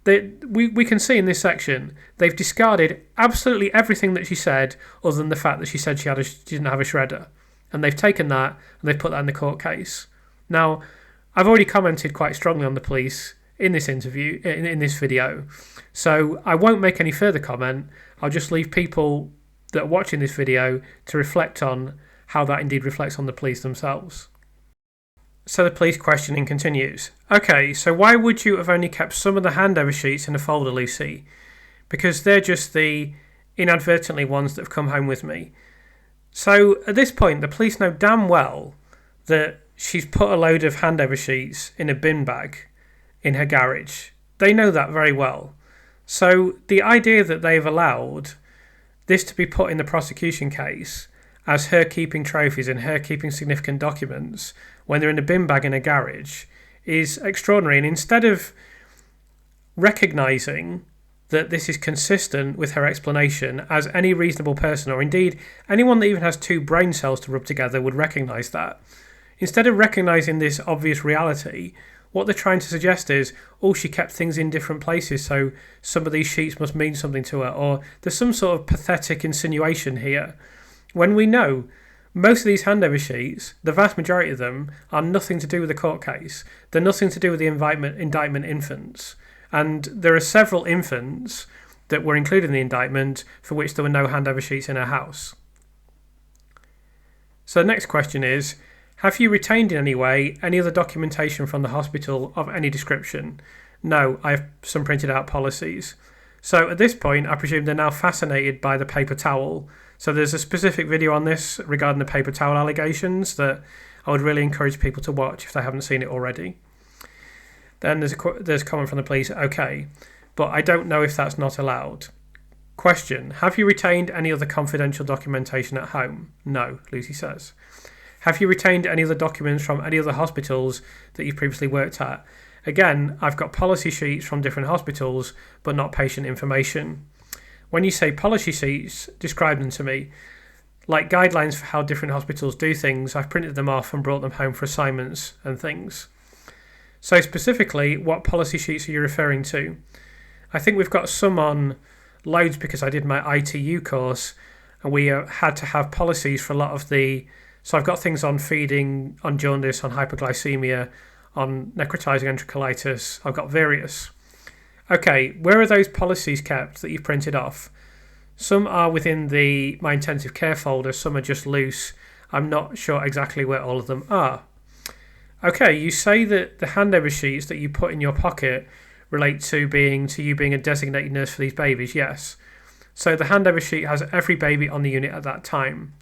we can see in this section, they've discarded absolutely everything that she said other than the fact that she said she didn't have a shredder. And they've taken that and they've put that in the court case. Now, I've already commented quite strongly on the police in this interview, in this video. So I won't make any further comment. I'll just leave people that are watching this video to reflect on how that indeed reflects on the police themselves. So the police questioning continues. Okay, so why would you have only kept some of the handover sheets in a folder, Lucy? Because they're just the inadvertently ones that have come home with me. So at this point, the police know damn well that she's put a load of handover sheets in a bin bag in her garage. They know that very well. So the idea that they've allowed this to be put in the prosecution case as her keeping trophies and her keeping significant documents when they're in a bin bag in a garage is extraordinary. And instead of recognising that this is consistent with her explanation, as any reasonable person, or indeed anyone that even has two brain cells to rub together would recognise that, instead of recognising this obvious reality, what they're trying to suggest is, oh, she kept things in different places, so some of these sheets must mean something to her, or there's some sort of pathetic insinuation here. When we know most of these handover sheets, the vast majority of them, are nothing to do with the court case. They're nothing to do with the indictment infants. And there are several infants that were included in the indictment for which there were no handover sheets in her house. So the next question is, have you retained in any way any other documentation from the hospital of any description? No, I have some printed out policies. So at this point, I presume they're now fascinated by the paper towel. So there's a specific video on this regarding the paper towel allegations that I would really encourage people to watch if they haven't seen it already. Then there's a comment from the police, okay, but I don't know if that's not allowed. Question, have you retained any other confidential documentation at home? No, Lucy says. Have you retained any other documents from any other hospitals that you've previously worked at? Again, I've got policy sheets from different hospitals, but not patient information. When you say policy sheets, describe them to me. Like guidelines for how different hospitals do things, I've printed them off and brought them home for assignments and things. So specifically, what policy sheets are you referring to? I think we've got some on loads because I did my ITU course and we had to have policies for a lot of the... So I've got things on feeding, on jaundice, on hypoglycemia, on necrotizing enterocolitis. I've got various. Okay, where are those policies kept that you've printed off? Some are within my intensive care folder, some are just loose. I'm not sure exactly where all of them are. Okay, you say that the handover sheets that you put in your pocket relate to you being a designated nurse for these babies, yes. So the handover sheet has every baby on the unit at that time.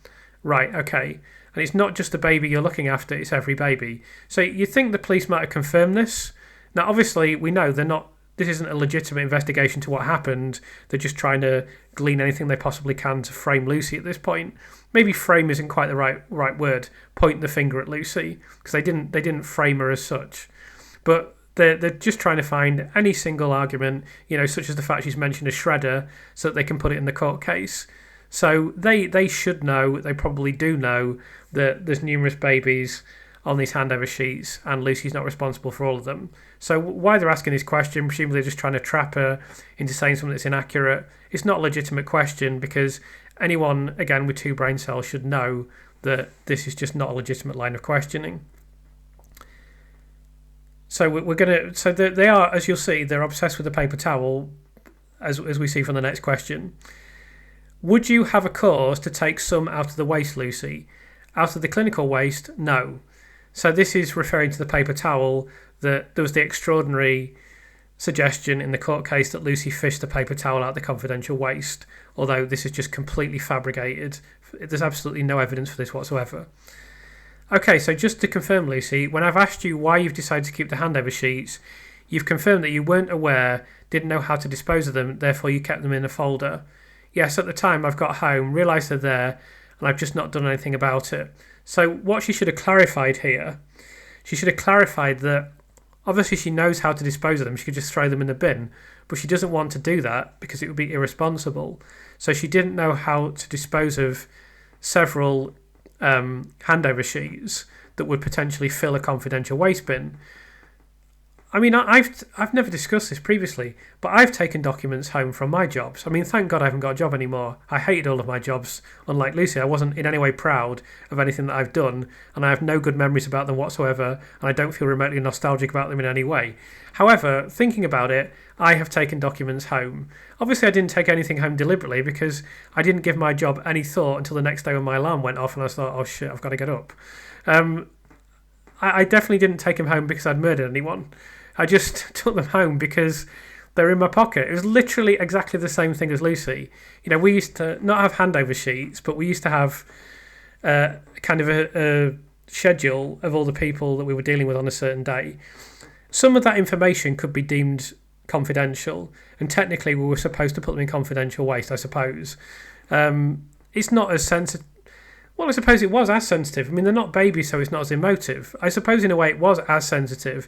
Right, okay. And it's not just the baby you're looking after, it's every baby. So you think the police might have confirmed this? Now, obviously, we know this isn't a legitimate investigation to what happened. They're just trying to glean anything they possibly can to frame Lucy at this point. Maybe frame isn't quite the right word. Point the finger at Lucy, because they didn't frame her as such. But they're just trying to find any single argument, such as the fact she's mentioned a shredder, so that they can put it in the court case. So they should know, they probably do know, that there's numerous babies on these handover sheets and Lucy's not responsible for all of them. So why they're asking this question, presumably they're just trying to trap her into saying something that's inaccurate. It's not a legitimate question because anyone, again, with 2 brain cells should know that this is just not a legitimate line of questioning. So they are, as you'll see, they're obsessed with the paper towel, as we see from the next question. Would you have a cause to take some out of the waste, Lucy? Out of the clinical waste, no. So this is referring to the paper towel, that there was the extraordinary suggestion in the court case that Lucy fished the paper towel out of the confidential waste, although this is just completely fabricated. There's absolutely no evidence for this whatsoever. Okay, so just to confirm, Lucy, when I've asked you why you've decided to keep the handover sheets, you've confirmed that you weren't aware, didn't know how to dispose of them, therefore you kept them in a folder. Yes, at the time I've got home, realised they're there, and I've just not done anything about it. So what she should have clarified here, she should have clarified that obviously she knows how to dispose of them, she could just throw them in the bin, but she doesn't want to do that because it would be irresponsible. So she didn't know how to dispose of several handover sheets that would potentially fill a confidential waste bin. I mean, I've never discussed this previously, but I've taken documents home from my jobs. I mean, thank God I haven't got a job anymore. I hated all of my jobs. Unlike Lucy, I wasn't in any way proud of anything that I've done, and I have no good memories about them whatsoever, and I don't feel remotely nostalgic about them in any way. However, thinking about it, I have taken documents home. Obviously, I didn't take anything home deliberately because I didn't give my job any thought until the next day when my alarm went off and I thought, oh shit, I've got to get up. I definitely didn't take them home because I'd murdered anyone. I just took them home because they're in my pocket. It was literally exactly the same thing as Lucy. We used to not have handover sheets, but we used to have kind of a schedule of all the people that we were dealing with on a certain day. Some of that information could be deemed confidential, and technically we were supposed to put them in confidential waste, I suppose. It's not as sensitive. Well, I suppose it was as sensitive. I mean, they're not babies, so it's not as emotive. I suppose in a way it was as sensitive.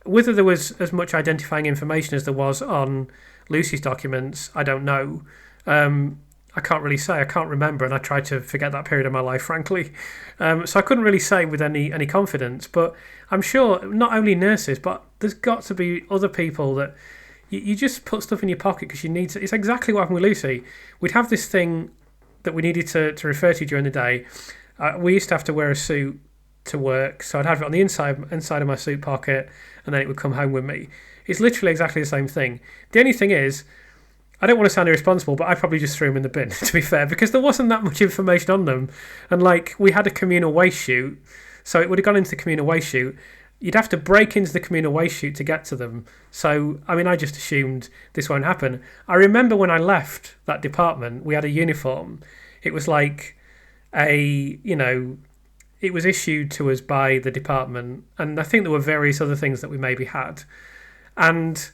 Whether there was as much identifying information as there was on Lucy's documents, I don't know. I can't really say. I can't remember, and I tried to forget that period of my life, frankly. So I couldn't really say with any confidence. But I'm sure not only nurses, but there's got to be other people that you just put stuff in your pocket because you need to. It's exactly what happened with Lucy. We'd have this thing that we needed to refer to during the day. We used to have to wear a suit to work, so I'd have it on the inside of my suit pocket, and then it would come home with me. It's literally exactly the same thing. The only thing is, I don't want to sound irresponsible, but I probably just threw them in the bin, to be fair, because there wasn't that much information on them. And like, we had a communal waste chute, so it would have gone into the communal waste chute. You'd have to break into the communal waste chute to get to them. So, I mean, I just assumed this won't happen. I remember when I left that department, we had a uniform. It was like it was issued to us by the department. And I think there were various other things that we maybe had. And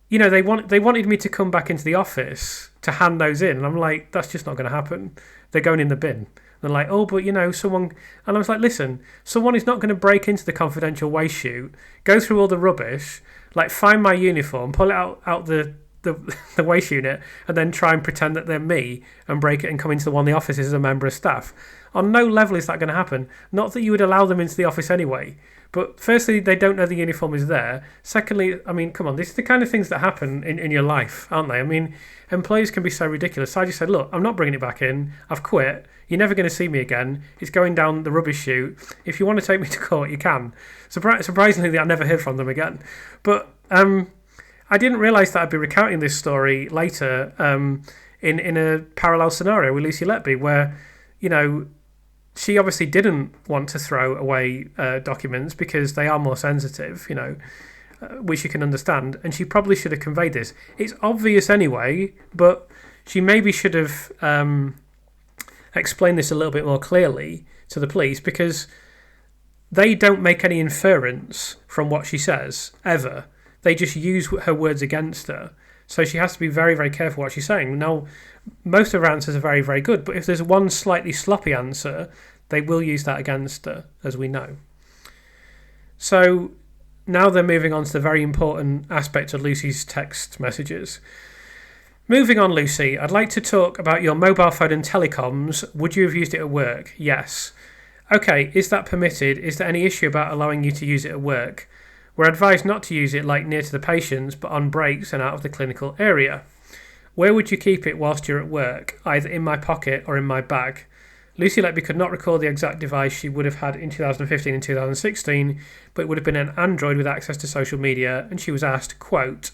they wanted me to come back into the office to hand those in. And I'm like, that's just not going to happen. They're going in the bin. They're like, oh, but someone... And I was like, listen, someone is not going to break into the confidential waste chute, go through all the rubbish, like find my uniform, pull it out the waste unit, and then try and pretend that they're me and break it and come into the one of the offices as a member of staff. On no level is that going to happen. Not that you would allow them into the office anyway. But firstly, they don't know the uniform is there. Secondly, I mean, come on, these are the kind of things that happen in your life, aren't they? I mean, employees can be so ridiculous. So I just said, look, I'm not bringing it back in. I've quit. You're never going to see me again. It's going down the rubbish chute. If you want to take me to court, you can. Surprisingly, I never heard from them again. But I didn't realise that I'd be recounting this story later in a parallel scenario with Lucy Letby, where, she obviously didn't want to throw away documents because they are more sensitive, which you can understand. And she probably should have conveyed this. It's obvious anyway, but she maybe should have explained this a little bit more clearly to the police, because they don't make any inference from what she says, ever. They just use her words against her. So she has to be very, very careful what she's saying. Now, most of her answers are very, very good, but if there's one slightly sloppy answer, they will use that against her, as we know. So now they're moving on to the very important aspect of Lucy's text messages. Moving on, Lucy, I'd like to talk about your mobile phone and telecoms. Would you have used it at work? Yes. Okay, is that permitted? Is there any issue about allowing you to use it at work? We're advised not to use it like near to the patients, but on breaks and out of the clinical area. Where would you keep it whilst you're at work? Either in my pocket or in my bag. Lucy Letby could not recall the exact device she would have had in 2015 and 2016, but it would have been an Android with access to social media, and she was asked, quote,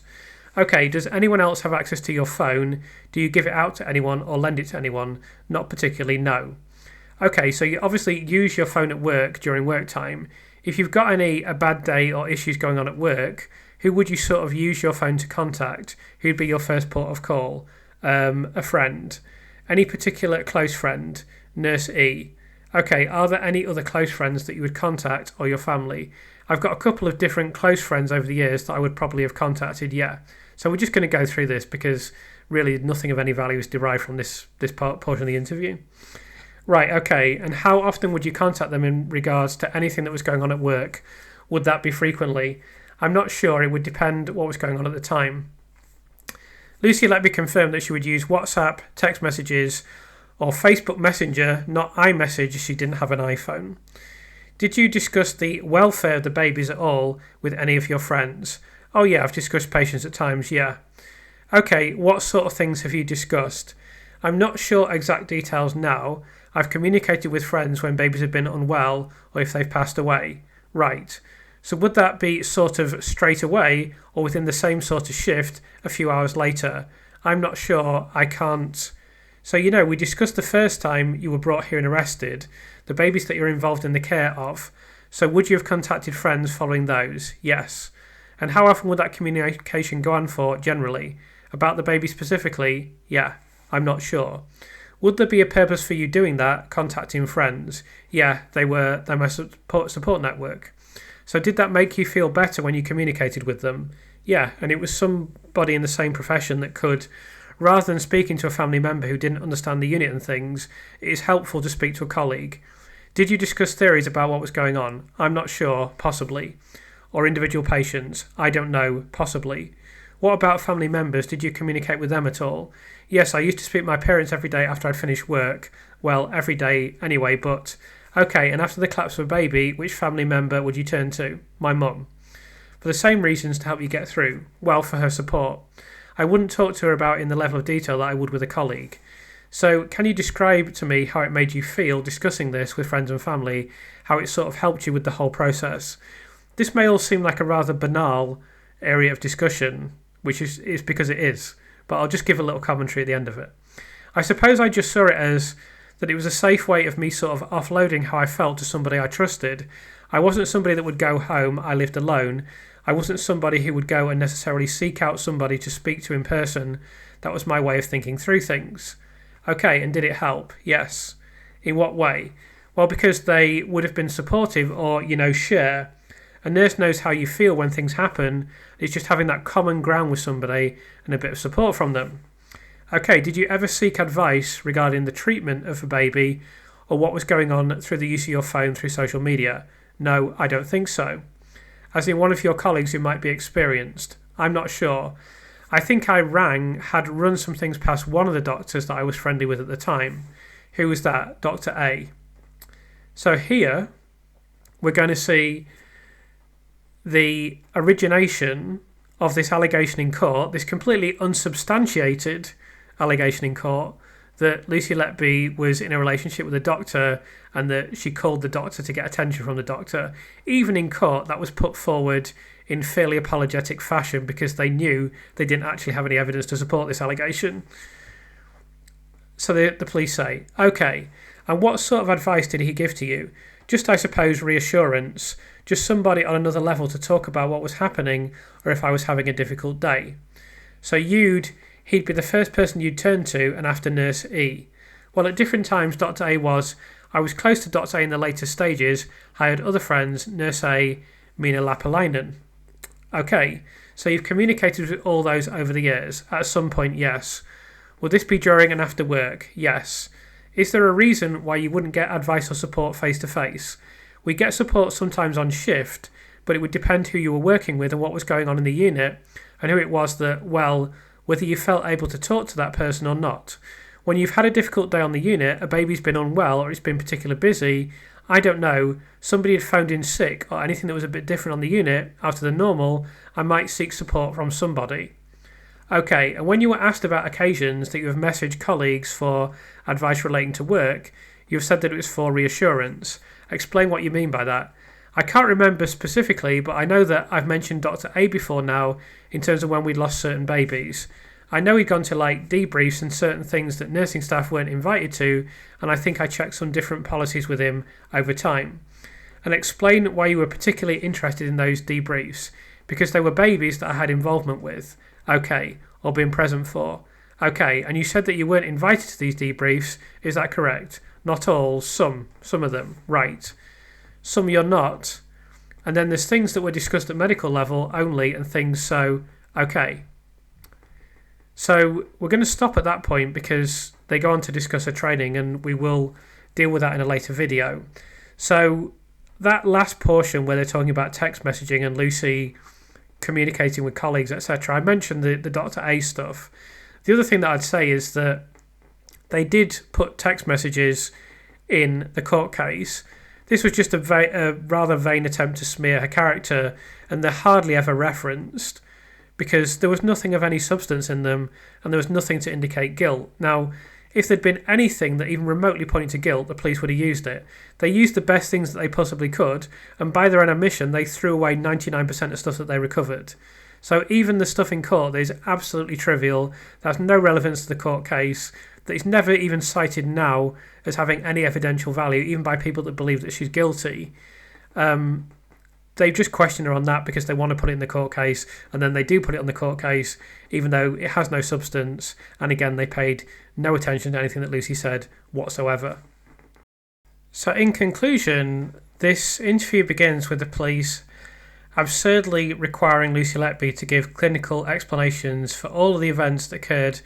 okay, does anyone else have access to your phone? Do you give it out to anyone or lend it to anyone? Not particularly, no. Okay, so you obviously use your phone at work during work time. If you've got a bad day or issues going on at work, who would you sort of use your phone to contact? Who'd be your first port of call? A friend. Any particular close friend? Nurse E. Okay, are there any other close friends that you would contact, or your family? I've got a couple of different close friends over the years that I would probably have contacted, yeah. So we're just going to go through this because really nothing of any value is derived from this portion of the interview. Right, okay, and how often would you contact them in regards to anything that was going on at work? Would that be frequently? I'm not sure, it would depend what was going on at the time. Lucy Letby confirmed that she would use WhatsApp, text messages, or Facebook Messenger, not iMessage, as she didn't have an iPhone. Did you discuss the welfare of the babies at all with any of your friends? Oh yeah, I've discussed patients at times, yeah. Okay, what sort of things have you discussed? I'm not sure exact details now. I've communicated with friends when babies have been unwell or if they've passed away. Right. So would that be sort of straight away or within the same sort of shift a few hours later? I'm not sure. I can't. So, we discussed the first time you were brought here and arrested, the babies that you're involved in the care of. So would you have contacted friends following those? Yes. And how often would that communication go on for generally? About the baby specifically? Yeah. I'm not sure. Would there be a purpose for you doing that, contacting friends? Yeah, they're my support network. So did that make you feel better when you communicated with them? Yeah, and it was somebody in the same profession that could, rather than speaking to a family member who didn't understand the unit and things, it is helpful to speak to a colleague. Did you discuss theories about what was going on? I'm not sure, possibly. Or individual patients? I don't know, possibly. What about family members? Did you communicate with them at all? Yes, I used to speak to my parents every day after I'd finished work. Well, every day anyway, but... Okay, and after the collapse of a baby, which family member would you turn to? My mum. For the same reasons to help you get through. Well, for her support. I wouldn't talk to her about in the level of detail that I would with a colleague. So, can you describe to me how it made you feel discussing this with friends and family, how it sort of helped you with the whole process? This may all seem like a rather banal area of discussion, which is because it is. but I'll just give a little commentary at the end of it. I suppose I just saw it as that it was a safe way of me sort of offloading how I felt to somebody I trusted. I wasn't somebody that would go home, I lived alone. I wasn't somebody who would go and necessarily seek out somebody to speak to in person. That was my way of thinking through things. Okay, and did it help? Yes. In what way? Well, because they would have been supportive or, share. A nurse knows how you feel when things happen. It's just having that common ground with somebody and a bit of support from them. Okay, did you ever seek advice regarding the treatment of a baby or what was going on through the use of your phone through social media? No, I don't think so. As in one of your colleagues who might be experienced? I'm not sure. I think I had run some things past one of the doctors that I was friendly with at the time. Who was that? Dr. A. So here we're going to see the origination of this allegation in court, this completely unsubstantiated allegation in court, that Lucy Letby was in a relationship with a doctor and that she called the doctor to get attention from the doctor. Even in court, that was put forward in fairly apologetic fashion because they knew they didn't actually have any evidence to support this allegation. So the police say, okay, and what sort of advice did he give to you? Just, I suppose, reassurance, just somebody on another level to talk about what was happening or if I was having a difficult day. So he'd be the first person you'd turn to and after Nurse E. Well, at different times, Dr. A I was close to Dr. A in the later stages. I had other friends, Nurse A, Minna Lapalainen. Okay, so you've communicated with all those over the years. At some point, yes. Will this be during and after work? Yes. Is there a reason why you wouldn't get advice or support face to face? We get support sometimes on shift, but it would depend who you were working with and what was going on in the unit and who it was that, whether you felt able to talk to that person or not. When you've had a difficult day on the unit, a baby's been unwell or it's been particularly busy, I don't know, somebody had phoned in sick or anything that was a bit different on the unit, out of the normal, I might seek support from somebody. Okay, and when you were asked about occasions that you have messaged colleagues for advice relating to work, you have said that it was for reassurance. Explain what you mean by that. I can't remember specifically, but I know that I've mentioned Dr. A before now in terms of when we'd lost certain babies. I know he'd gone to debriefs and certain things that nursing staff weren't invited to, and I think I checked some different policies with him over time. And explain why you were particularly interested in those debriefs. Because they were babies that I had involvement with. Okay, or been present for. Okay, and you said that you weren't invited to these debriefs, is that correct? Not all, some of them, right. Some you're not. And then there's things that were discussed at medical level only and things so, okay. So we're going to stop at that point because they go on to discuss a training and we will deal with that in a later video. So that last portion where they're talking about text messaging and Lucy communicating with colleagues, etc. I mentioned the Dr. A stuff. The other thing that I'd say is that they did put text messages in the court case. This was just a rather vain attempt to smear her character, and they're hardly ever referenced because there was nothing of any substance in them and there was nothing to indicate guilt. Now, if there'd been anything that even remotely pointed to guilt, the police would have used it. They used the best things that they possibly could, and by their own admission, they threw away 99% of stuff that they recovered. So even the stuff in court that is absolutely trivial, that has no relevance to the court case, that is never even cited now as having any evidential value, even by people that believe that she's guilty. They just question her on that because they want to put it in the court case, and then they do put it on the court case, even though it has no substance, and again, they paid no attention to anything that Lucy said whatsoever. So in conclusion, this interview begins with the police absurdly requiring Lucy Letby to give clinical explanations for all of the events that occurred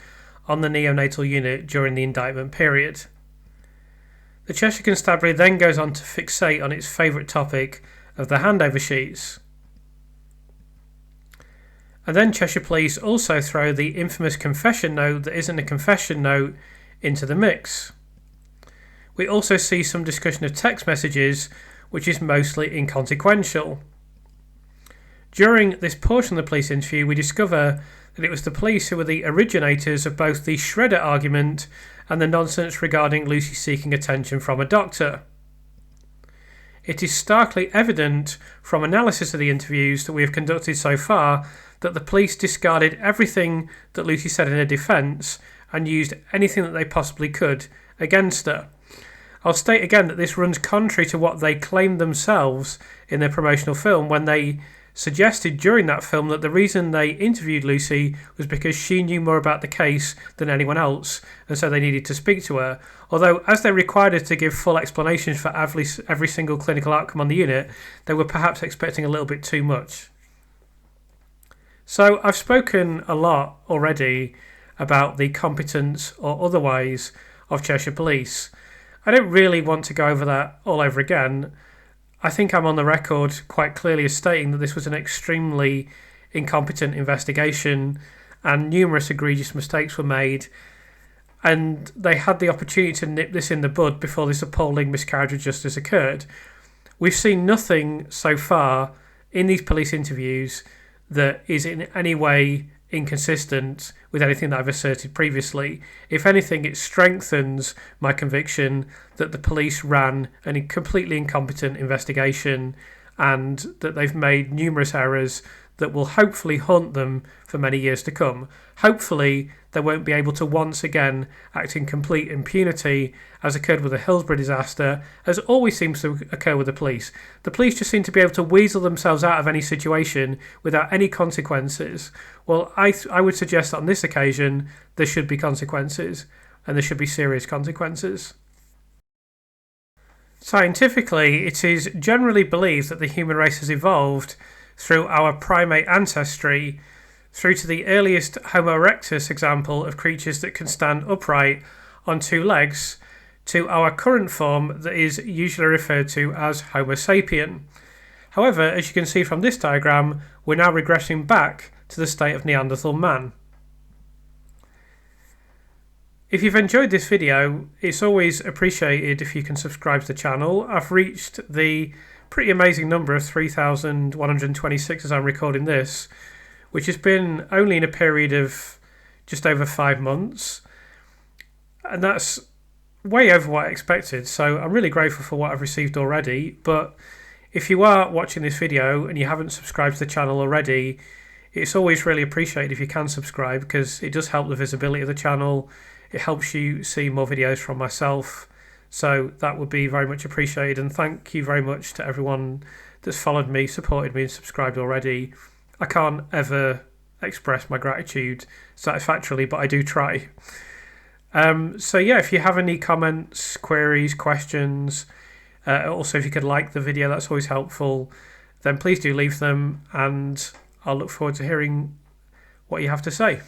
on the neonatal unit during the indictment period. The Cheshire Constabulary then goes on to fixate on its favourite topic of the handover sheets. And then Cheshire Police also throw the infamous confession note that isn't a confession note into the mix. We also see some discussion of text messages, which is mostly inconsequential. During this portion of the police interview, we discover that it was the police who were the originators of both the shredder argument and the nonsense regarding Lucy seeking attention from a doctor. It is starkly evident from analysis of the interviews that we have conducted so far that the police discarded everything that Lucy said in her defence and used anything that they possibly could against her. I'll state again that this runs contrary to what they claimed themselves in their promotional film when they suggested during that film that the reason they interviewed Lucy was because she knew more about the case than anyone else, and so they needed to speak to her. Although, as they required her to give full explanations for every single clinical outcome on the unit, they were perhaps expecting a little bit too much. So, I've spoken a lot already about the competence or otherwise of Cheshire Police. I don't really want to go over that all over again. I think I'm on the record quite clearly as stating that this was an extremely incompetent investigation and numerous egregious mistakes were made, and they had the opportunity to nip this in the bud before this appalling miscarriage of justice occurred. We've seen nothing so far in these police interviews that is in any way inconsistent with anything that I've asserted previously. If anything, it strengthens my conviction that the police ran a completely incompetent investigation and that they've made numerous errors that will hopefully haunt them for many years to come. Hopefully, they won't be able to once again act in complete impunity, as occurred with the Hillsborough disaster, as always seems to occur with the police. The police just seem to be able to weasel themselves out of any situation without any consequences. Well, I would suggest that on this occasion, there should be consequences, and there should be serious consequences. Scientifically, it is generally believed that the human race has evolved through our primate ancestry through to the earliest Homo erectus example of creatures that can stand upright on two legs to our current form that is usually referred to as Homo sapien. However, as you can see from this diagram, we're now regressing back to the state of Neanderthal man. If you've enjoyed this video, it's always appreciated if you can subscribe to the channel. I've reached the pretty amazing number of 3,126 as I'm recording this, which has been only in a period of just over 5 months, and that's way over what I expected, so I'm really grateful for what I've received already. But if you are watching this video and you haven't subscribed to the channel already, it's always really appreciated if you can subscribe, because it does help the visibility of the channel. It helps you see more videos from myself, so that would be very much appreciated. And thank you very much to everyone that's followed me, supported me and subscribed already. I can't ever express my gratitude satisfactorily, but I do try. So yeah, if you have any comments, queries, questions, also if you could like the video, that's always helpful, then please do leave them, and I'll look forward to hearing what you have to say.